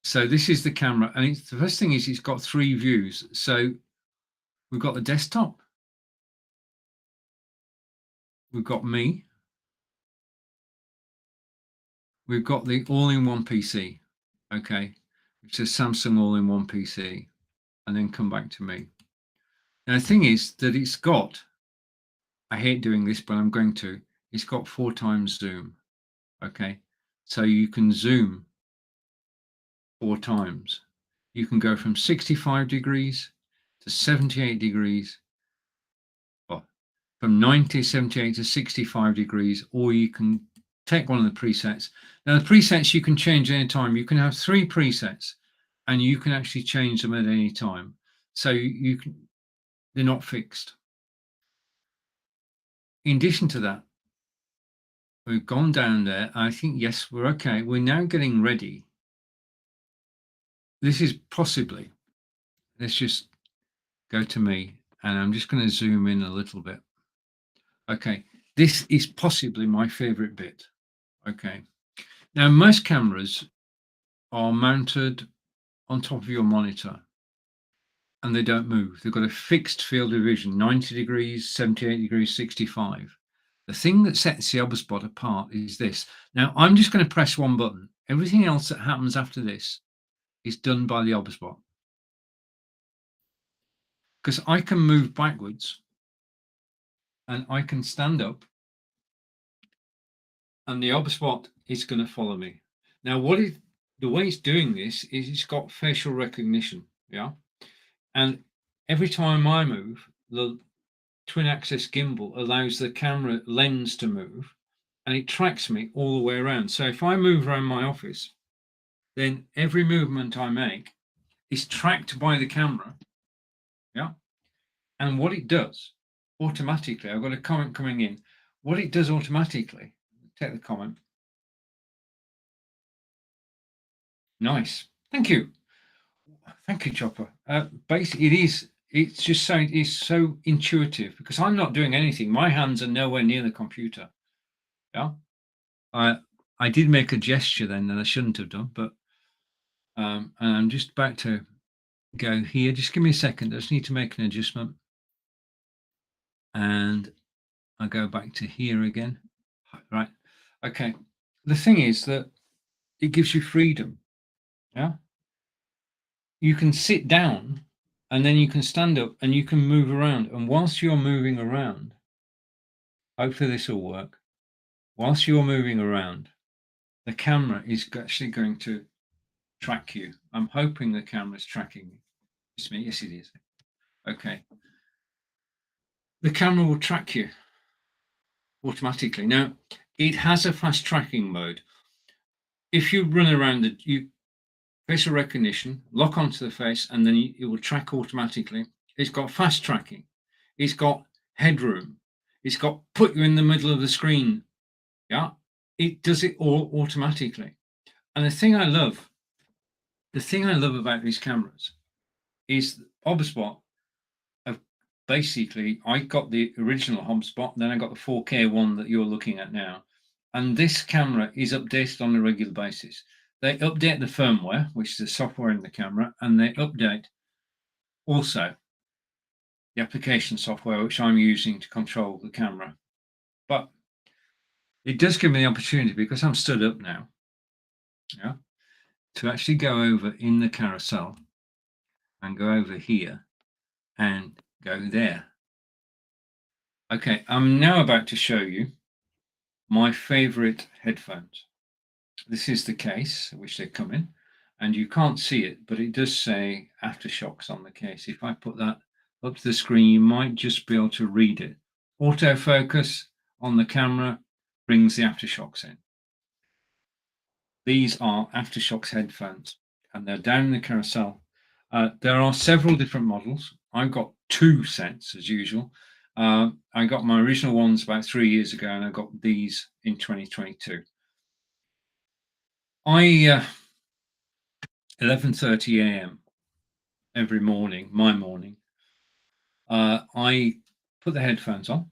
So this is the camera, and the first thing is it's got 3 views. So we've got the desktop, we've got me, we've got the all-in-one PC, okay, which is Samsung all-in-one PC, and then come back to me. Now the thing is that it's got, I hate doing this, but I'm going to, it's got 4 times zoom, okay, so you can zoom 4 times. You can go from 65 degrees to 78 degrees, from 90, 78 to 65 degrees, or you can take one of the presets. Now, the presets you can change anytime. You can have 3 presets, and you can actually change them at any time. So you can, they're not fixed. In addition to that, we've gone down there. I think, yes, we're okay. We're now getting ready. This is possibly, let's just go to me, and I'm just going to zoom in a little bit. Okay, this is possibly my favorite bit. Okay, now most cameras are mounted on top of your monitor and they don't move. They've got a fixed field of vision, 90 degrees, 78 degrees, 65. The thing that sets the OBSBot apart is this. Now, I'm just going to press one button. Everything else that happens after this is done by the OBSBot. Because I can move backwards and I can stand up and the OBSBot is going to follow me. Now, the way it's doing this is it's got facial recognition, yeah? And every time I move, the twin axis gimbal allows the camera lens to move and it tracks me all the way around. So if I move around my office, then every movement I make is tracked by the camera. Yeah. And what it does automatically, I've got a comment coming in. What it does automatically, take the comment. Nice. Thank you. Thank you, Chopper. Basically, it's just so, it's so intuitive because I'm not doing anything. My hands are nowhere near the computer. Yeah. I did make a gesture then that I shouldn't have done, but and I'm just about to go here. Just give me a second. I just need to make an adjustment. And I go back to here again. Right. Okay. The thing is that it gives you freedom. Yeah. You can sit down and then you can stand up and you can move around. And whilst you're moving around, hopefully this will work. Whilst you're moving around, the camera is actually going to track you. I'm hoping the camera's tracking me. It's me. Yes, it is. Okay. The camera will track you automatically. Now, it has a fast tracking mode. If you run around facial recognition, lock onto the face, and then it will track automatically. It's got fast tracking. It's got headroom. It's got put you in the middle of the screen. Yeah. It does it all automatically. And the thing I love about these cameras is OBSBot. Basically, I got the original HubSpot, then I got the 4K one that you're looking at now. And this camera is updated on a regular basis. They update the firmware, which is the software in the camera, and they update also the application software, which I'm using to control the camera. But it does give me the opportunity, because I'm stood up now, yeah, to actually go over in the carousel and go over here and go there. Okay, I'm now about to show you my favorite headphones. This is the case which they come in, and you can't see it, but it does say aftershocks on the case. If I put that up to the screen, you might just be able to read it. Autofocus on the camera brings the aftershocks in. These are aftershocks headphones, and they're down in the carousel. There are several different models. I've got 2 sets as usual. I got my original ones about 3 years ago, and I got these in 2022. I 11:30 a.m. every morning, my morning, I put the headphones on.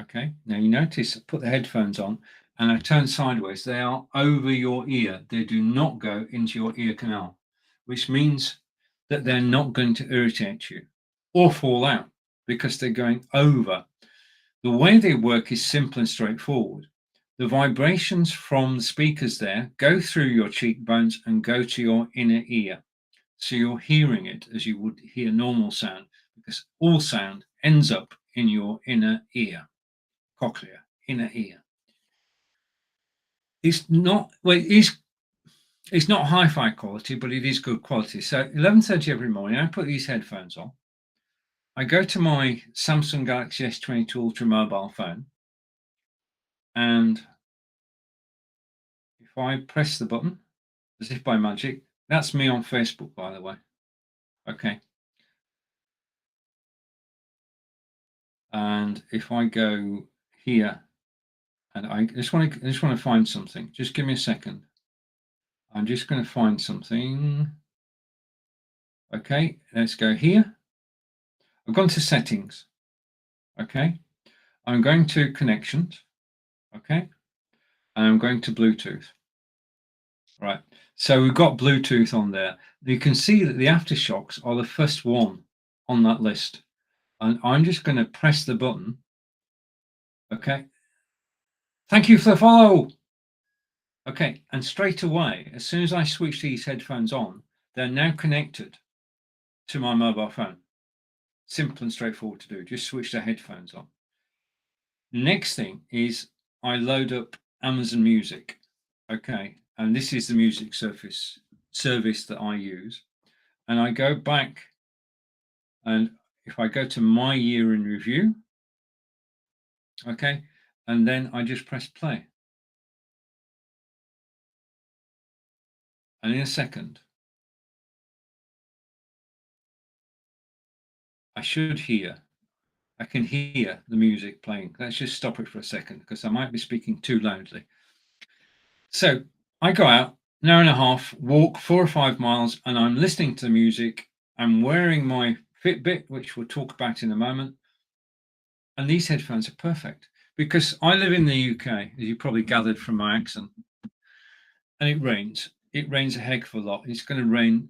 Okay, now you notice I put the headphones on and I turn sideways. They are over your ear. They do not go into your ear canal, which means that they're not going to irritate you or fall out because they're going over. The way they work is simple and straightforward. The vibrations from the speakers there go through your cheekbones and go to your inner ear. So you're hearing it as you would hear normal sound, because all sound ends up in your inner ear, cochlea, inner ear. It's not, well, it's not hi-fi quality, but it is good quality. So 11:30 every morning, I put these headphones on. I go to my Samsung Galaxy S22 Ultra mobile phone, and if I press the button, as if by magic, that's me on Facebook, by the way. Okay. And if I go here, and I just want to find something. Just give me a second. I'm just going to find something. Okay, let's go here. I've gone to settings. Okay, I'm going to connections. Okay, and I'm going to Bluetooth. Right, so we've got Bluetooth on there. You can see that the aftershocks are the first one on that list. And I'm just going to press the button. Okay, thank you for the follow. Okay, and straight away, as soon as I switch these headphones on, they're now connected to my mobile phone. Simple and straightforward to do. Just switch the headphones on. Next thing is I load up Amazon Music. Okay, and this is the music service that I use. And I go back, and if I go to my year in review, okay, and then I just press play. And in a second, I should hear, I can hear the music playing. Let's just stop it for a second because I might be speaking too loudly. So I go out, an hour and a half, walk 4 or 5 miles, and I'm listening to the music. I'm wearing my Fitbit, which we'll talk about in a moment. And these headphones are perfect because I live in the UK, as you probably gathered from my accent, and it rains. It rains a heck of a lot. It's going to rain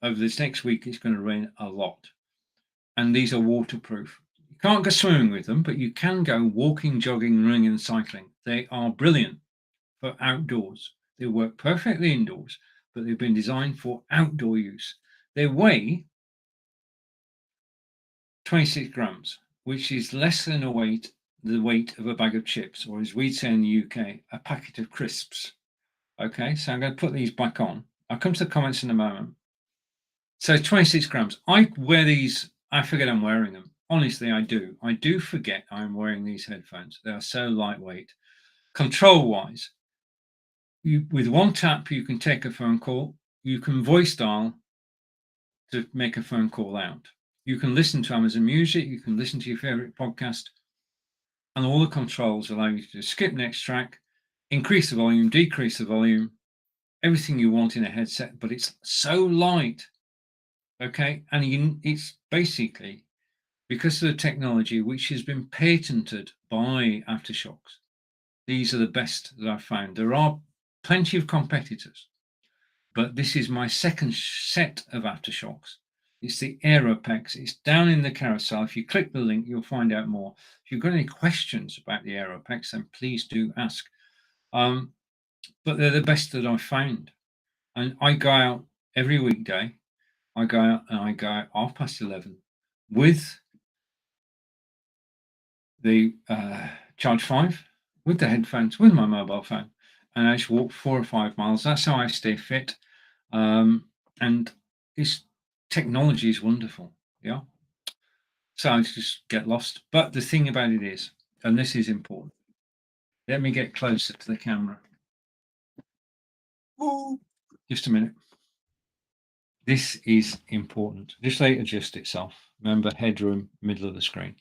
over this next week. It's going to rain a lot. And these are waterproof. You can't go swimming with them, but you can go walking, jogging, running, and cycling. They are brilliant for outdoors. They work perfectly indoors, but they've been designed for outdoor use. They weigh 26 grams, which is less than the weight of a bag of chips, or as we'd say in the UK, a packet of crisps. Okay, so I'm going to put these back on. I'll come to the comments in a moment. So 26 grams. I wear these, I forget I'm wearing them. Honestly, I do. I do forget I'm wearing these headphones. They are so lightweight. Control-wise, with one tap, you can take a phone call. You can voice dial to make a phone call out. You can listen to Amazon Music. You can listen to your favorite podcast. And all the controls allow you to skip next track, increase the volume, decrease the volume, everything you want in a headset, but it's so light. Okay, and it's basically because of the technology which has been patented by Aftershocks. These are the best that I've found. There are plenty of competitors, but this is my second set of Aftershocks. It's the Aeropex. It's down in the carousel. If you click the link, you'll find out more. If you've got any questions about the Aeropex, then please do ask. But they're the best that I've found. And I go out every weekday. I go out and I go out 11:30 with the Charge 5, with the headphones, with my mobile phone. And I just walk 4 or 5 miles. That's how I stay fit. And this technology is wonderful. Yeah. So I just get lost. But the thing about it is, and this is important, let me get closer to the camera. Ooh. Just a minute. This is important. Just let it adjust itself. Remember, headroom, middle of the screen.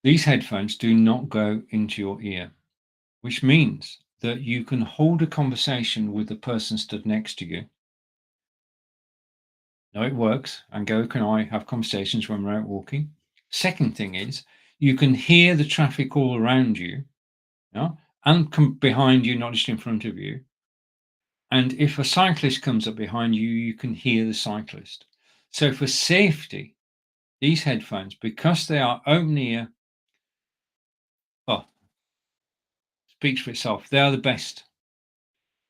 These headphones do not go into your ear, which means that you can hold a conversation with the person stood next to you. No, it works. And Goku and I have conversations when we're out walking. Second thing is you can hear the traffic all around you, and behind you, not just in front of you. And if a cyclist comes up behind you, you can hear the cyclist. So for safety, these headphones, because they are open ear, speaks for itself. They are the best.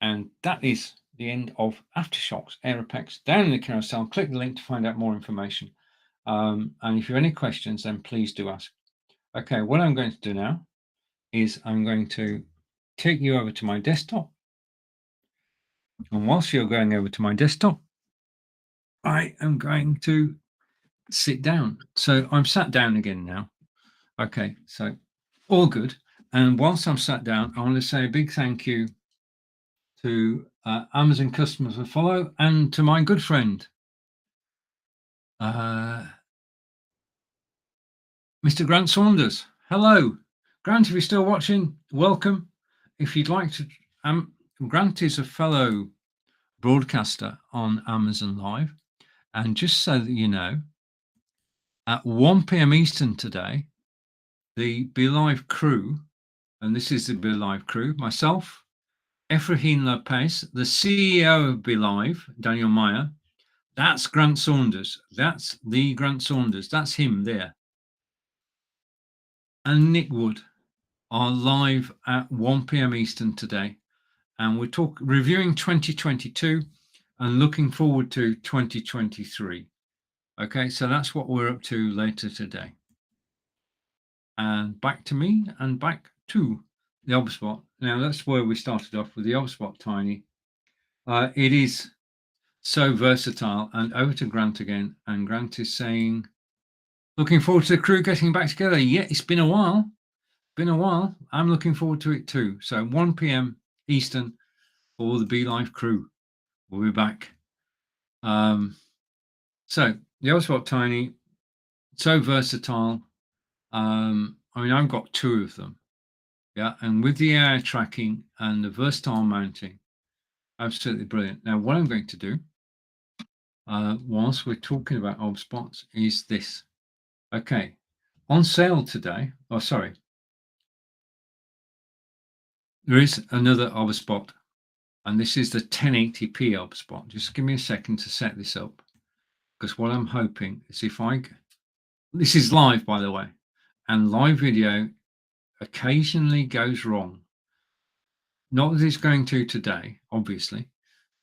And that is the end of Aftershocks Aeropex. Down in the carousel, click the link to find out more information. And if you have any questions, then please do ask. Okay, what I'm going to do now is I'm going to take you over to my desktop. And whilst you're going over to my desktop, I am going to sit down. So I'm sat down again now. Okay, so all good. And whilst I'm sat down, I want to say a big thank you to Amazon customers for follow and to my good friend, Mr. Grant Saunders. Hello, Grant. If you're still watching, welcome. If you'd like to, Grant is a fellow broadcaster on Amazon Live. And just so that you know, at 1 p.m. Eastern today, the Be Live crew, and this is the Be Live crew, myself, Efrahin Lopez, the CEO of Be Live, Daniel Meyer, that's Grant Saunders. That's the Grant Saunders. That's him there. And Nick Wood are live at 1 p.m. Eastern today. And we're reviewing 2022 and looking forward to 2023. Okay, so that's what we're up to later today. And back to me and back to the OBSpot. Now, that's where we started off with the OBSpot Tiny. It is so versatile. And over to Grant again. And Grant is saying, looking forward to the crew getting back together. Yeah, it's been a while. I'm looking forward to it too. So 1 p.m. Eastern for the Be Live crew. We'll be back. So the OBSpot Tiny, so versatile. I mean, I've got two of them. Yeah, and with the AI tracking and the versatile mounting, absolutely brilliant. Now, what I'm going to do, whilst we're talking about OBSpots, is this. Okay, on sale today. Oh, sorry. There is another OBSpot, and this is the 1080p OBSpot. Just give me a second to set this up, because what I'm hoping is this is live, by the way, and live video occasionally goes wrong. Not that it's going to today, obviously,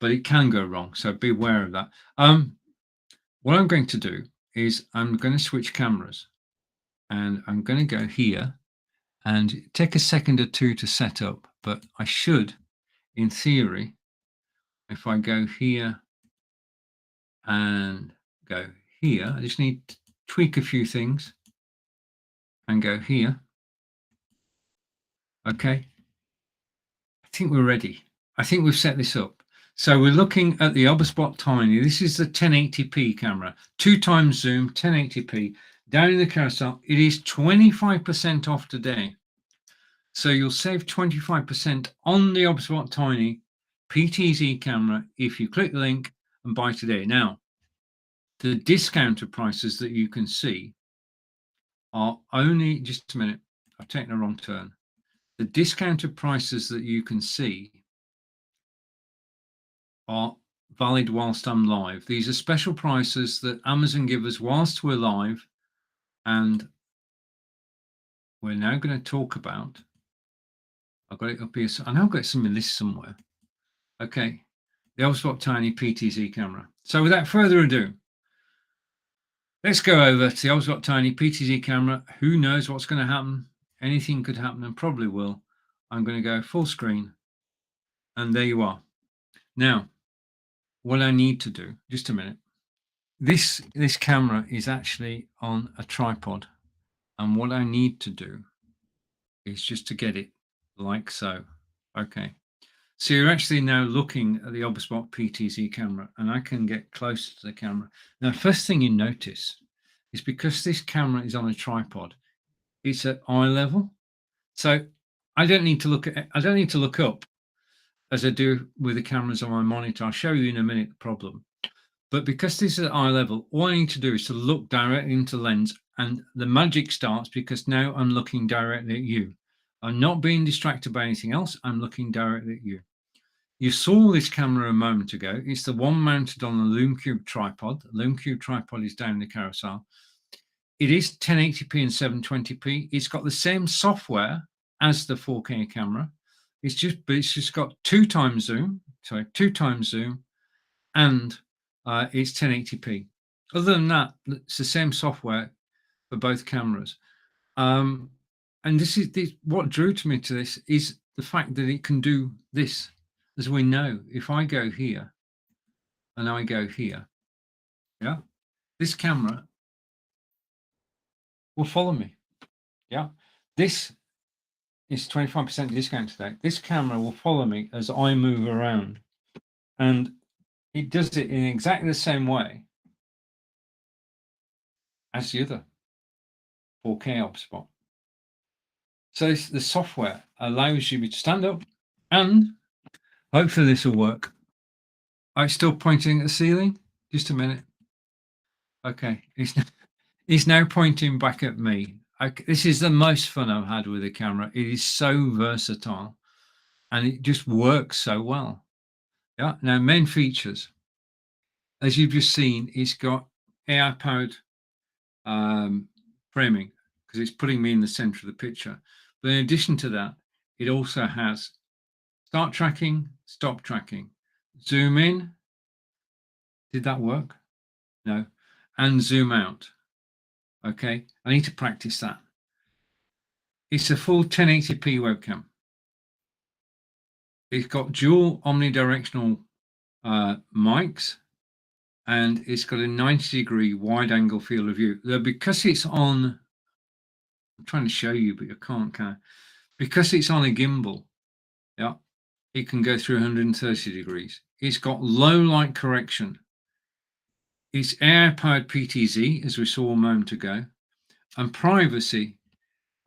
but it can go wrong. So be aware of that. What I'm going to do is I'm going to switch cameras, and I'm going to go here and take a second or two to set up. But I should, in theory, if I go here and go here, I just need to tweak a few things and go here. Okay. I think we're ready. I think we've set this up. So we're looking at the OBSpot Tiny. This is the 1080p camera, 2x zoom, 1080p. Down in the carousel, it is 25% off today. So you'll save 25% on the OBSpot Tiny PTZ camera if you click the link and buy today. Now, the discounted prices that you can see are only, just a minute, I've taken a wrong turn. The discounted prices that you can see are valid whilst I'm live. These are special prices that Amazon give us whilst we're live, and we're now going to talk about. I've got it up here. So I know I've got some in this somewhere. Okay, the OBSpot Tiny PTZ camera. So without further ado, let's go over to the OBSpot Tiny PTZ camera. Who knows what's going to happen? Anything could happen and probably will. I'm going to go full screen, and there you are. Now, what I need to do, just a minute. This camera is actually on a tripod, and what I need to do is just to get it like so. Okay, So you're actually now looking at the Oberspot PTZ camera, and I can get closer to the camera. Now, first thing you notice is because this camera is on a tripod, it's at eye level. So I don't need to look up as I do with the cameras on my monitor. I'll show you in a minute the problem. But because this is at eye level, all I need to do is to look directly into the lens, and the magic starts because now I'm looking directly at you. I'm not being distracted by anything else. I'm looking directly at you. You saw this camera a moment ago. It's the one mounted on the LumeCube tripod. The LumeCube tripod is down the carousel. It is 1080p and 720p. It's got the same software as the 4K camera. It's just got 2x zoom, and it's 1080p. Other than that, it's the same software for both cameras. And what drew to me to this is the fact that it can do this. As we know, if I go here and I go here, yeah, this camera will follow me. Yeah, this is 25% discount today. This camera will follow me as I move around, and it does it in exactly the same way as the other 4K Oberspot. So the software allows you to stand up, and hopefully this will work. Are you still pointing at the ceiling? Just a minute. Okay, he's now pointing back at me. This is the most fun I've had with the camera. It is so versatile, and it just works so well. Yeah. Now, main features, as you've just seen, it's got AI-powered framing because it's putting me in the center of the picture. But in addition to that, it also has start tracking, stop tracking, zoom in. Did that work? No. And zoom out. Okay, I need to practice that. It's a full 1080p webcam. It's got dual omnidirectional mics, and it's got a 90-degree wide angle field of view. Because it's on, I'm trying to show you, but you can't, can I? Because it's on a gimbal, yeah, it can go through 130 degrees. It's got low light correction. It's AI-powered PTZ, as we saw a moment ago, and privacy.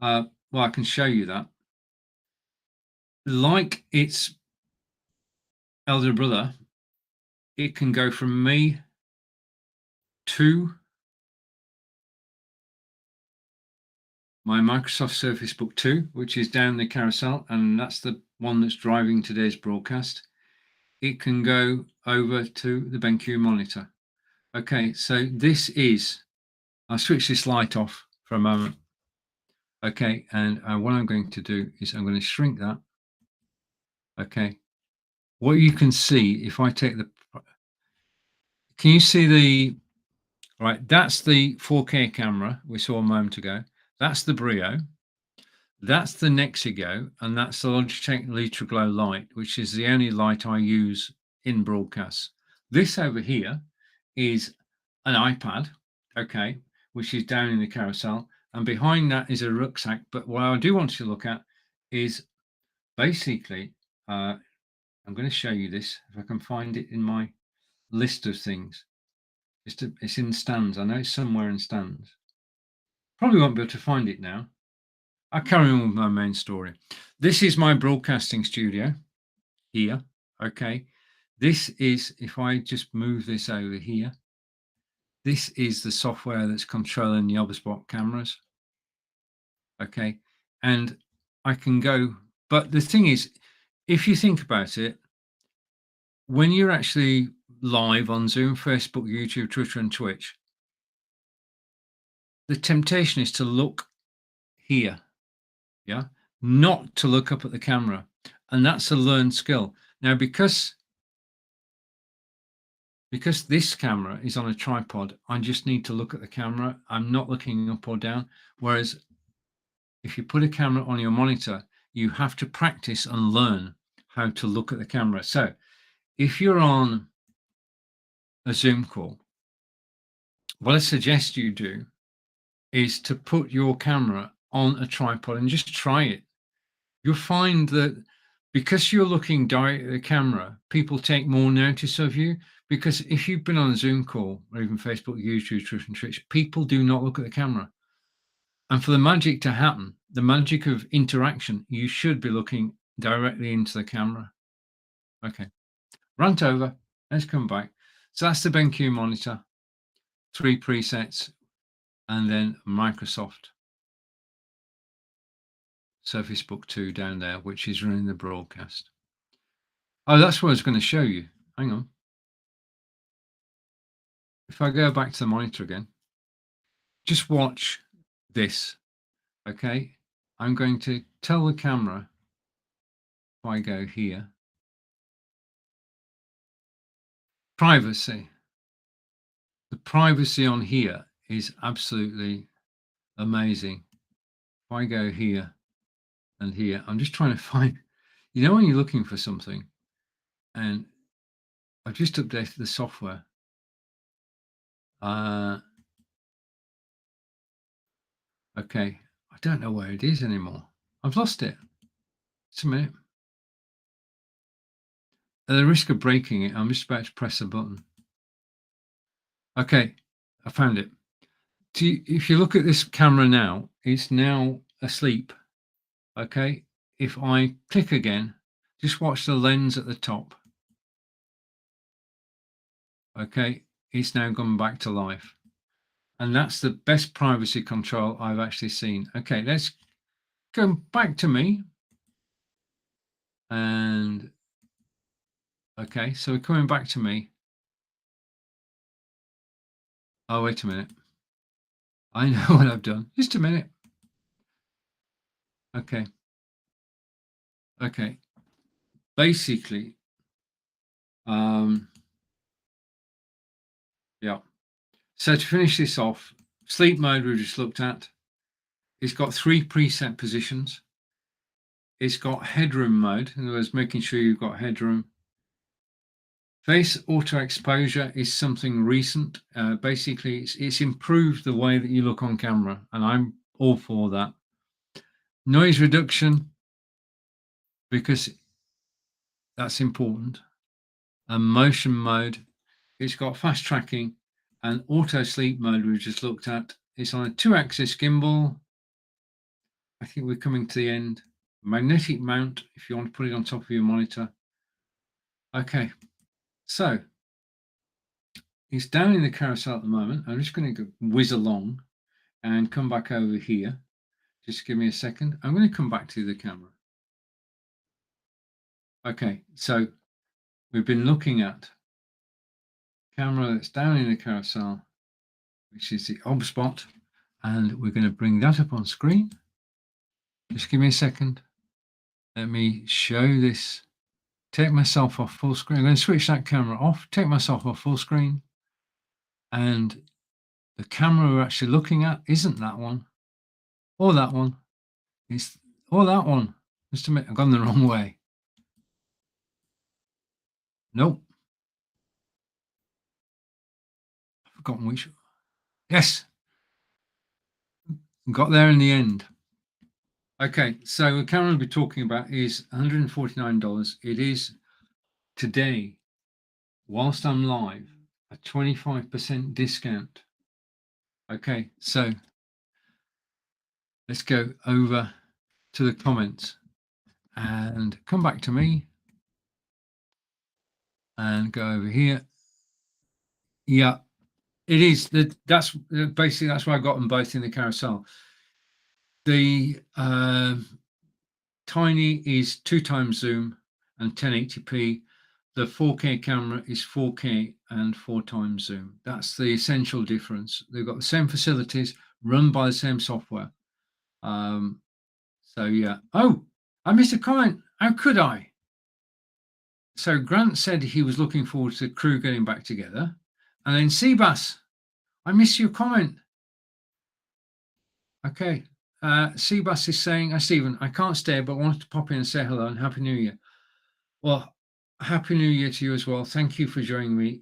Well, I can show you that. Like its elder brother, it can go from me to my Microsoft Surface Book 2, which is down the carousel, and that's the one that's driving today's broadcast. It can go over to the BenQ monitor. Okay, so this is, I'll switch this light off for a moment. Okay, and what I'm going to do is I'm going to shrink that. Okay, what you can see, if I take the, can you see the, right, that's the 4K camera we saw a moment ago. That's the Brio. That's the Nexigo, and that's the Logitech LitraGlow light, which is the only light I use in broadcasts. This over here is an iPad, okay, which is down in the carousel, and behind that is a rucksack. But what I do want to look at is basically, I'm going to show you this, if I can find it in my list of things. It's in stands. I know it's somewhere in stands. Probably won't be able to find it now. I'll carry on with my main story. This is my broadcasting studio here. Okay. This is, if I just move this over here, this is the software that's controlling the Oberspot cameras. Okay. And I can go, but the thing is, if you think about it, when you're actually live on Zoom, Facebook, YouTube, Twitter, and Twitch, the temptation is to look here. Yeah, not to look up at the camera, and that's a learned skill. Now, because this camera is on a tripod, I just need to look at the camera. I'm not looking up or down. Whereas if you put a camera on your monitor, you have to practice and learn how to look at the camera. So if you're on a Zoom call, what I suggest you do is to put your camera on a tripod and just try it. You'll find that because you're looking directly at the camera, people take more notice of you. Because if you've been on a Zoom call or even Facebook, YouTube, Truth and Tricks, people do not look at the camera. And for the magic to happen, the magic of interaction, you should be looking directly into the camera. Okay, rant over. Let's come back. So that's the BenQ monitor, 3 presets, and then Microsoft Surface Book 2 down there, which is running the broadcast. Oh, that's what I was going to show you. Hang on. If I go back to the monitor again, just watch this. Okay, I'm going to tell the camera, if I go here, privacy. The privacy on here is absolutely amazing. If I go here and here, I'm just trying to find, when you're looking for something, and I've just updated the software. Okay, I don't know where it is anymore. I've lost it. Just a minute. At the risk of breaking it, I'm just about to press a button. Okay, I found it. If you look at this camera now, it's now asleep. Okay, if I click again, just watch the lens at the top. Okay, it's now gone back to life. And that's the best privacy control I've actually seen. Okay, let's go back to me. And okay, so we're coming back to me. Oh, wait a minute. I know what I've done. Just a minute. Okay. Okay. Basically, yeah. So to finish this off, sleep mode we just looked at. It's got 3 preset positions. It's got headroom mode, in other words, making sure you've got headroom. Face auto exposure is something recent. Basically, it's improved the way that you look on camera, and I'm all for that. Noise reduction, because that's important. And motion mode, it's got fast tracking, and auto sleep mode we just looked at. It's on a 2-axis gimbal. I think we're coming to the end. Magnetic mount, if you want to put it on top of your monitor. Okay, so it's down in the carousel at the moment. I'm just going to whiz along and come back over here. Just give me a second. I'm going to come back to the camera. Okay, so we've been looking at camera that's down in the carousel, which is the ob spot, and we're going to bring that up on screen. Just give me a second. Let me show this. Take myself off full screen. I'm going to switch that camera off, take myself off full screen, and the camera we're actually looking at isn't that one or that one. It's that one. Just a minute, I've gone the wrong way. Nope. I've forgotten which. Yes. Got there in the end. Okay, so the camera we'll be talking about is $149. It is today, whilst I'm live, a 25% discount. Okay, so let's go over to the comments and come back to me and go over here. Yeah, it is. That's basically that's why I got them both in the carousel. The Tiny is 2 times zoom and 1080p. The 4K camera is 4K and 4 times zoom. That's the essential difference. They've got the same facilities, run by the same software. So yeah. Oh, I missed a comment. How could I? So Grant said he was looking forward to the crew getting back together. And then Seabass, I missed your comment. Okay. Seabass is saying, hi Stephen, I can't stay, but wanted to pop in and say hello and Happy New Year. Well, Happy New Year to you as well. Thank you for joining me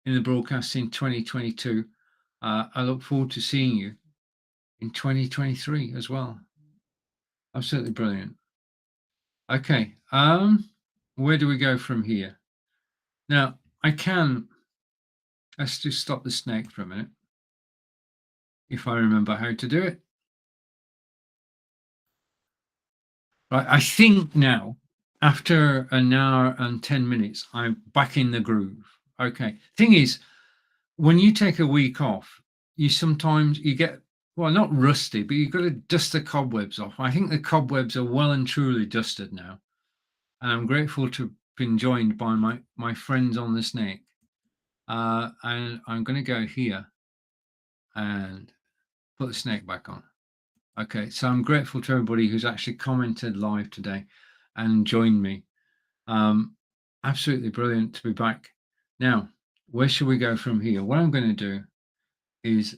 in the broadcast in 2022. I look forward to seeing you in 2023 as well. Absolutely brilliant. Okay. Where do we go from here? Now, let's just stop the snake for a minute. If I remember how to do it. Right, I think now, after an hour and 10 minutes, I'm back in the groove. Okay. Thing is, when you take a week off, you get, well, not rusty, but you've got to dust the cobwebs off. I think the cobwebs are well and truly dusted now. And I'm grateful to have been joined by my friends on the snake. And I'm going to go here and put the snake back on. Okay, so I'm grateful to everybody who's actually commented live today and joined me. Absolutely brilliant to be back. Now, where should we go from here? What I'm going to do is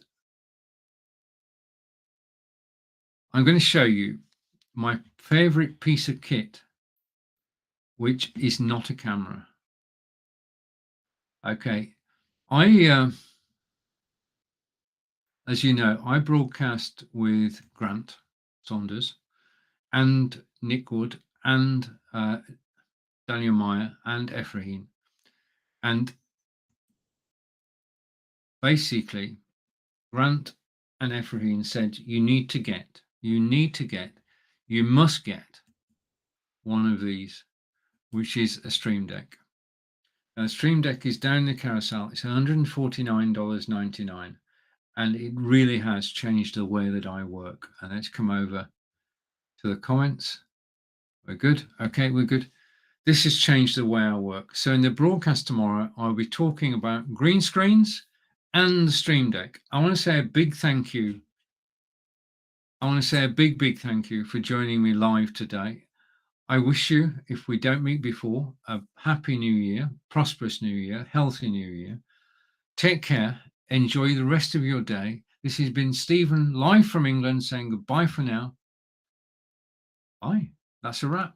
I'm going to show you my favorite piece of kit, which is not a camera. Okay, as you know, I broadcast with Grant Saunders and Nick Wood and Daniel Meyer and Ephraim. And basically, Grant and Ephraim said, you must get one of these, which is a Stream Deck. Now, the Stream Deck is down the carousel. It's $149.99. And it really has changed the way that I work. And let's come over to the comments. We're good. Okay, we're good. This has changed the way I work. So in the broadcast tomorrow, I'll be talking about green screens and the Stream Deck. I want to say a big thank you. I want to say a big thank you for joining me live today. I wish you, if we don't meet before, a happy new year, prosperous new year, healthy new year. Take care. Enjoy the rest of your day. This has been Stephen live from England saying goodbye for now. Bye. That's a wrap.